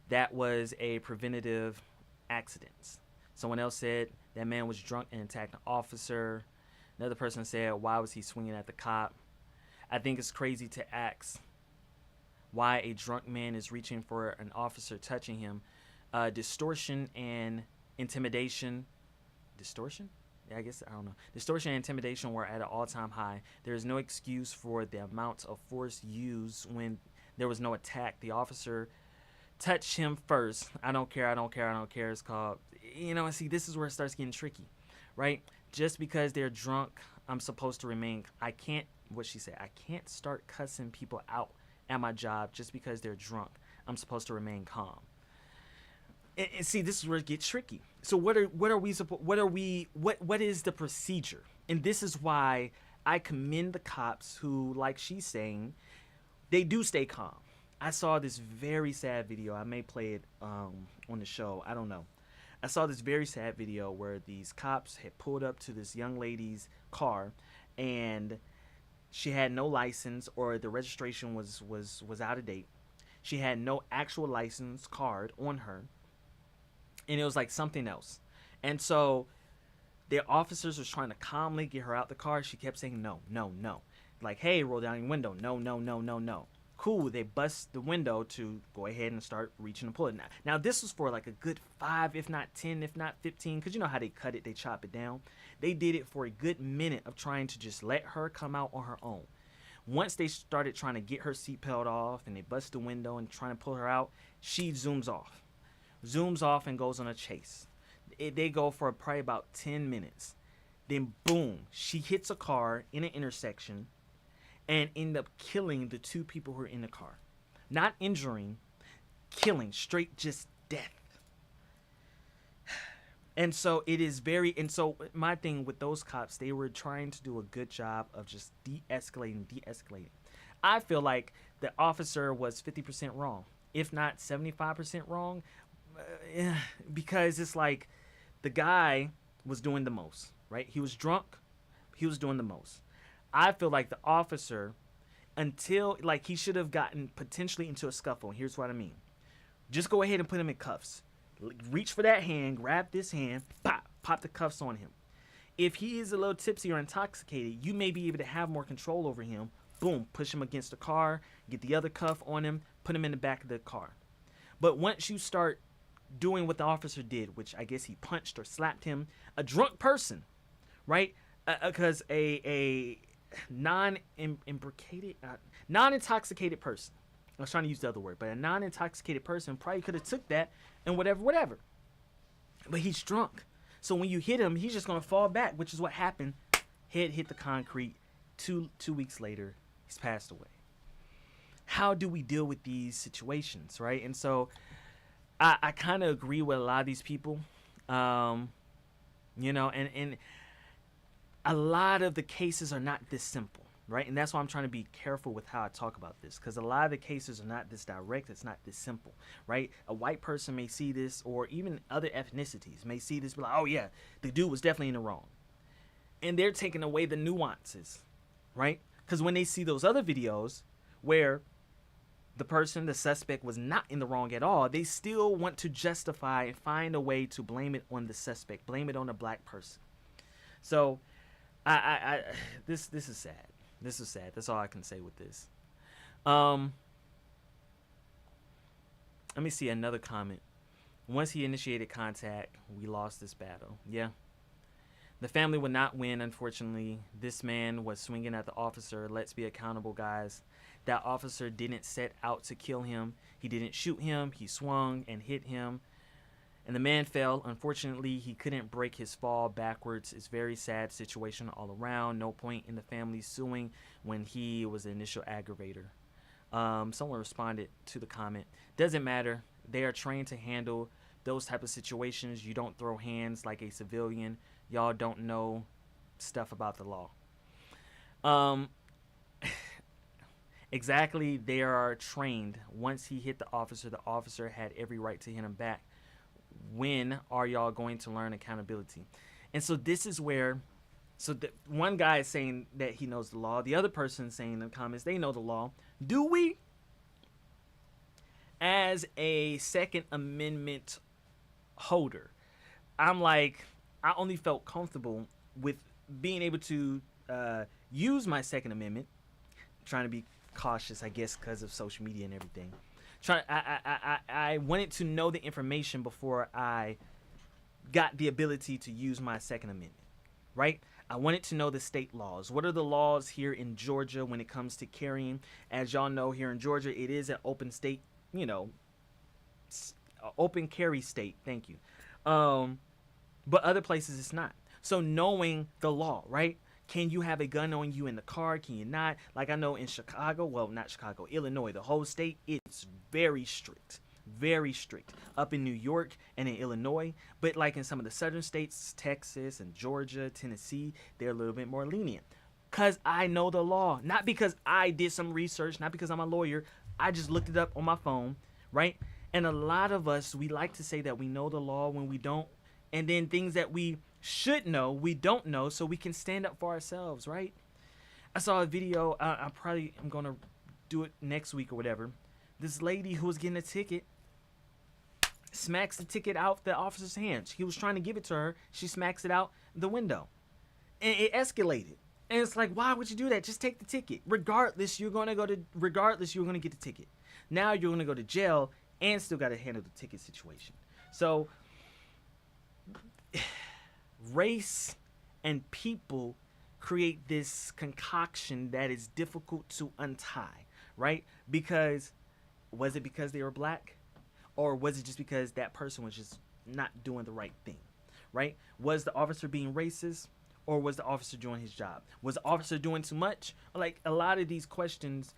That was a preventative accident. Someone else said that man was drunk and attacked an officer. Another person said, "Why was he swinging at the cop?" I think it's crazy to ask why a drunk man is reaching for an officer touching him. Distortion and intimidation. Distortion? Yeah, I guess, I don't know. Distortion and intimidation were at an all-time high. There is no excuse for the amount of force used when there was no attack. The officer touched him first. I don't care. It's called, see, this is where it starts getting tricky, right? Just because they're drunk, I'm supposed to remain, I can't start cussing people out at my job just because they're drunk. I'm supposed to remain calm. And see, this is where it gets tricky. So what is the procedure? And this is why I commend the cops who, like she's saying, they do stay calm. I saw this very sad video. I may play it on the show. I don't know. I saw this very sad video where these cops had pulled up to this young lady's car, and she had no license, or the registration was out of date. She had no actual license card on her, and it was like something else. And so their officers was trying to calmly get her out the car. She kept saying no. Like, hey, roll down your window. No. Cool, they bust the window to go ahead and start reaching and pulling. Now this was for like a good 5, if not 10, if not 15, because you know how they cut it, they chop it down. They did it for a good minute of trying to just let her come out on her own. Once they started trying to get her seatbelt off and they bust the window and trying to pull her out, she zooms off and goes on a chase. They go for probably about 10 minutes. Then boom, she hits a car in an intersection and end up killing the 2 people who are in the car. Not injuring, killing, straight just death. And so my thing with those cops, they were trying to do a good job of just de-escalating. I feel like the officer was 50% wrong, if not 75% wrong, because it's like the guy was doing the most, right? He was drunk, he was doing the most. I feel like the officer, he should have gotten potentially into a scuffle. And here's what I mean. Just go ahead and put him in cuffs. Reach for that hand, grab this hand, pop the cuffs on him. If he is a little tipsy or intoxicated, you may be able to have more control over him. Boom, push him against the car, get the other cuff on him, put him in the back of the car. But once you start doing what the officer did, which I guess he punched or slapped him, a drunk person, right? Because non-intoxicated person. I was trying to use the other word, but a non-intoxicated person probably could have took that and whatever. But he's drunk. So when you hit him, he's just going to fall back, which is what happened. Head hit the concrete. Two weeks later, he's passed away. How do we deal with these situations, right? And so I kind of agree with a lot of these people, and a lot of the cases are not this simple, right? And that's why I'm trying to be careful with how I talk about this, because a lot of the cases are not this direct. It's not this simple, right? A white person may see this, or even other ethnicities may see this, be like, oh yeah, the dude was definitely in the wrong. And they're taking away the nuances, right? Because when they see those other videos where the suspect was not in the wrong at all, they still want to justify and find a way to blame it on the suspect, blame it on a black person. So this is sad. This is sad. That's all I can say with this. Let me see another comment. Once he initiated contact, we lost this battle. Yeah. The family would not win, unfortunately. This man was swinging at the officer. Let's be accountable, guys. That officer didn't set out to kill him. He didn't shoot him. He swung and hit him. And the man fell. Unfortunately, he couldn't break his fall backwards. It's a very sad situation all around. No point in the family suing when he was the initial aggravator. Someone responded to the comment. Doesn't matter. They are trained to handle those type of situations. You don't throw hands like a civilian. Y'all don't know stuff about the law. Exactly. They are trained. Once he hit the officer had every right to hit him back. When are y'all going to learn accountability? And so this is where, one guy is saying that he knows the law. The other person saying in the comments, they know the law. Do we? As a Second Amendment holder, I'm like, I only felt comfortable with being able to use my Second Amendment. I'm trying to be cautious, I guess, because of social media and everything. I wanted to know the information before I got the ability to use my Second Amendment, right? I wanted to know the state laws. What are the laws here in Georgia when it comes to carrying? As y'all know, here in Georgia, it is an open state, open carry state. Thank you. But other places it's not. So knowing the law, right? Can you have a gun on you in the car? Can you not? Like I know in Chicago, well, not Chicago, Illinois, the whole state, it's very strict. Very strict. Up in New York and in Illinois. But like in some of the southern states, Texas and Georgia, Tennessee, they're a little bit more lenient. Because I know the law. Not because I did some research, not because I'm a lawyer. I just looked it up on my phone, right? And a lot of us, we like to say that we know the law when we don't. And then things that we should know, we don't know, so we can stand up for ourselves, right? I saw a video, I'm going to do it next week or whatever. This lady who was getting a ticket smacks the ticket out the officer's hands. He was trying to give it to her. She smacks it out the window. And it escalated. And it's like, why would you do that? Just take the ticket. Regardless, you're going to get the ticket. Now you're going to go to jail and still got to handle the ticket situation. So race and people create this concoction that is difficult to untie, right? Because was it because they were black, or was it just because that person was just not doing the right thing, right? Was the officer being racist, or was the officer doing his job? Was the officer doing too much? Like a lot of these questions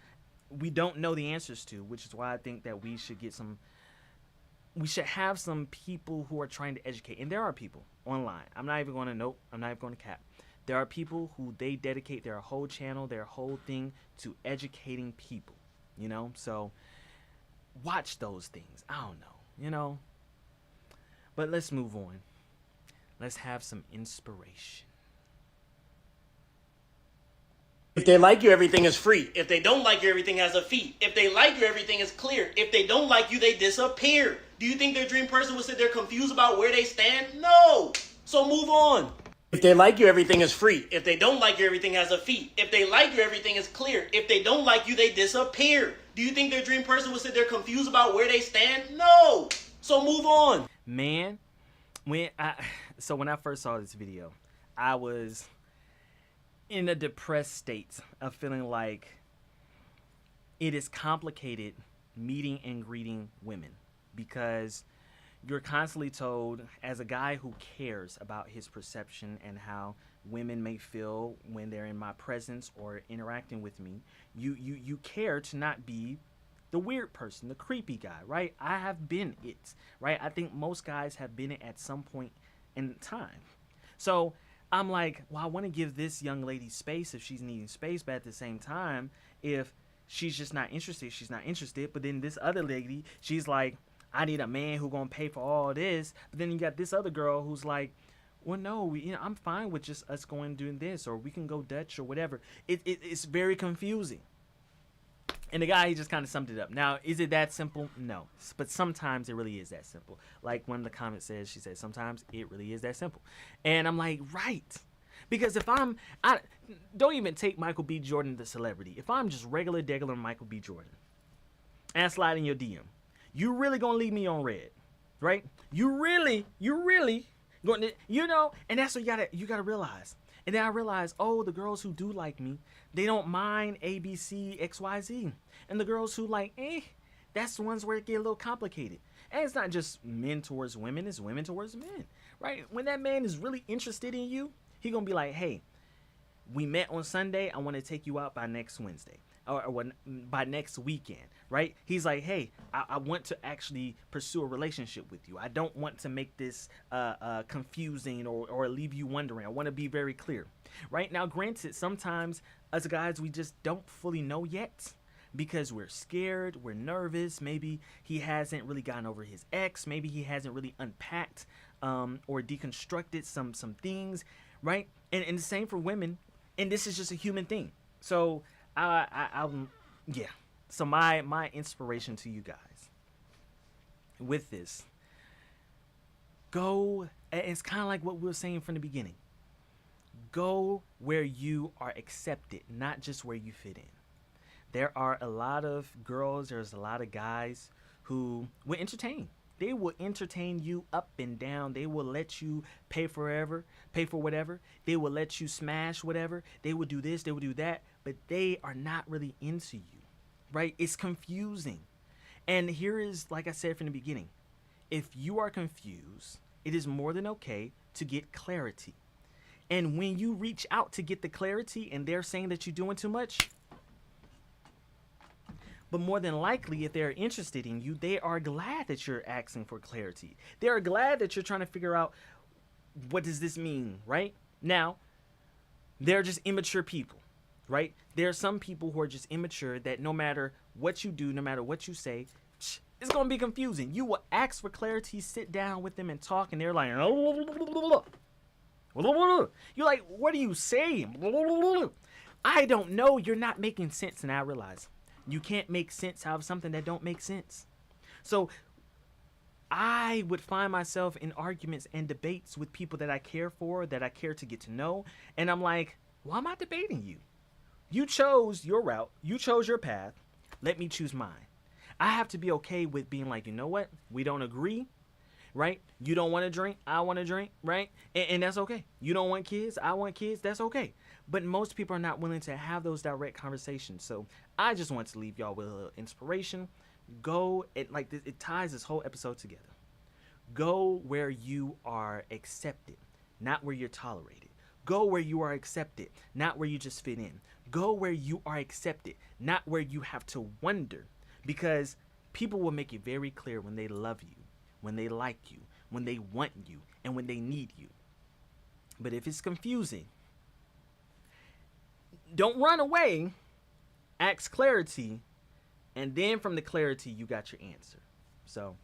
we don't know the answers to, which is why I think that we should have some people who are trying to educate. And there are people online. I'm not even going to cap. There are people who they dedicate their whole channel, their whole thing to educating people, So watch those things. I don't know, But let's move on. Let's have some inspiration. If they like you, everything is free. If they don't like you, everything has a fee. If they like you, everything is clear. If they don't like you, they disappear. Do you think their dream person will sit there confused about where they stand? No. So move on. If they like you, everything is free. If they don't like you, everything has a fee. If they like you, everything is clear. If they don't like you, they disappear. Do you think their dream person will sit there confused about where they stand? No. So move on. Man, when I first saw this video, I was in a depressed state of feeling like it is complicated meeting and greeting women because you're constantly told, as a guy who cares about his perception and how women may feel when they're in my presence or interacting with me, you care to not be the weird person, the creepy guy, right? I have been it, right? I think most guys have been it at some point in time. So I'm like, well, I want to give this young lady space if she's needing space, but at the same time, if she's just not interested, she's not interested. But then this other lady, she's like, I need a man who gonna pay for all this. But then you got this other girl who's like, well, no, I'm fine with just us going and doing this, or we can go Dutch or whatever. It's very confusing. And the guy, he just kind of summed it up. Now, is it that simple? No. But sometimes it really is that simple. Like one of the comments says, she said, sometimes it really is that simple. And I'm like, right. Because if I don't even take Michael B. Jordan, the celebrity. If I'm just regular Michael B. Jordan, and I slide in your DM, you really gonna leave me on red, right? You really going to, and that's what you gotta realize. And then I realized, oh, the girls who do like me, they don't mind A, B, C, X, Y, Z. And the girls who like, that's the ones where it get a little complicated. And it's not just men towards women, it's women towards men, right? When that man is really interested in you, he gonna be like, hey, we met on Sunday, I want to take you out by next Wednesday. Or by next weekend, right? He's like, hey, I want to actually pursue a relationship with you. I don't want to make this confusing or leave you wondering. I want to be very clear, right? Now, granted, sometimes as guys, we just don't fully know yet because we're scared, we're nervous. Maybe he hasn't really gotten over his ex. Maybe he hasn't really unpacked or deconstructed some things, right? And the same for women. And this is just a human thing. So yeah. So my inspiration to you guys with this, go. It's kind of like what we were saying from the beginning. Go where you are accepted, not just where you fit in. There are a lot of girls. There's a lot of guys who will entertain. They will entertain you up and down. They will let you pay for whatever. They will let you smash whatever. They will do this, they will do that, but they are not really into you, right? It's confusing. And here is, like I said from the beginning, if you are confused, it is more than okay to get clarity. And when you reach out to get the clarity and they're saying that you're doing too much, but more than likely, if they're interested in you, they are glad that you're asking for clarity. They are glad that you're trying to figure out, what does this mean, right? Now, they're just immature people, right? There are some people who are just immature that no matter what you do, no matter what you say, it's going to be confusing. You will ask for clarity, sit down with them and talk, and they're like, you're like, what are you saying? I don't know. You're not making sense, and I realize you can't make sense out of something that don't make sense. So I would find myself in arguments and debates with people that I care for, that I care to get to know. And I'm like, why am I debating you? You chose your route. You chose your path. Let me choose mine. I have to be okay with being like, you know what? We don't agree, right? You don't want to drink. I want to drink, right? And that's okay. You don't want kids. I want kids. That's okay. But most people are not willing to have those direct conversations. So I just want to leave y'all with a little inspiration. Go, it ties this whole episode together. Go where you are accepted, not where you're tolerated. Go where you are accepted, not where you just fit in. Go where you are accepted, not where you have to wonder. Because people will make it very clear when they love you, when they like you, when they want you, and when they need you. But if it's confusing, don't run away, ask clarity, and then from the clarity, you got your answer. So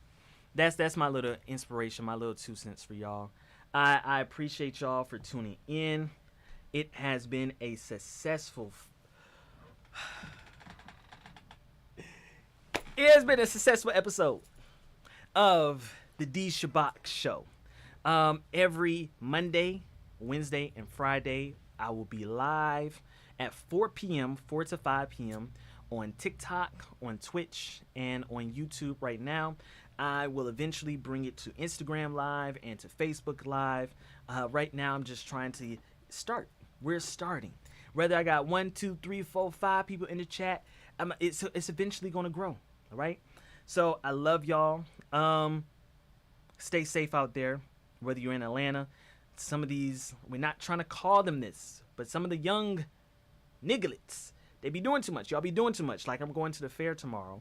that's my little inspiration, my little 2 cents for y'all. I appreciate y'all for tuning in. It has been a successful episode of the D Shabach Show. Every Monday, Wednesday, and Friday, I will be live at 4 p.m., 4 to 5 p.m. on TikTok, on Twitch, and on YouTube right now. I will eventually bring it to Instagram Live and to Facebook Live. Right now, I'm just trying to start. We're starting. Whether I got 1, 2, 3, 4, 5 people in the chat, it's eventually going to grow. All right. So I love y'all. Stay safe out there, whether you're in Atlanta. Some of these, we're not trying to call them this, but some of the young nigglets, they be doing too much. Y'all be doing too much. Like, I'm going to the fair tomorrow,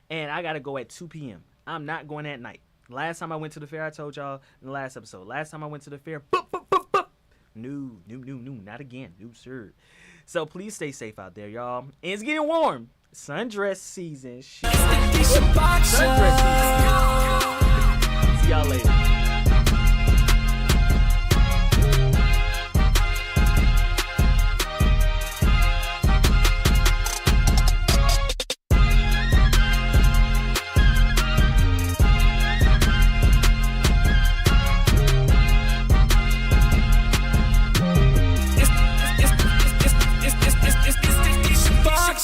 and I got to go at 2 p.m. I'm not going at night. Last time I went to the fair, I told y'all in the last episode. Last time I went to the fair, boop, boop, boop, boop. No, not again. No, sir. So please stay safe out there, y'all. And it's getting warm. Sundress season. Shit. Sundress season. See y'all later.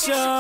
Show.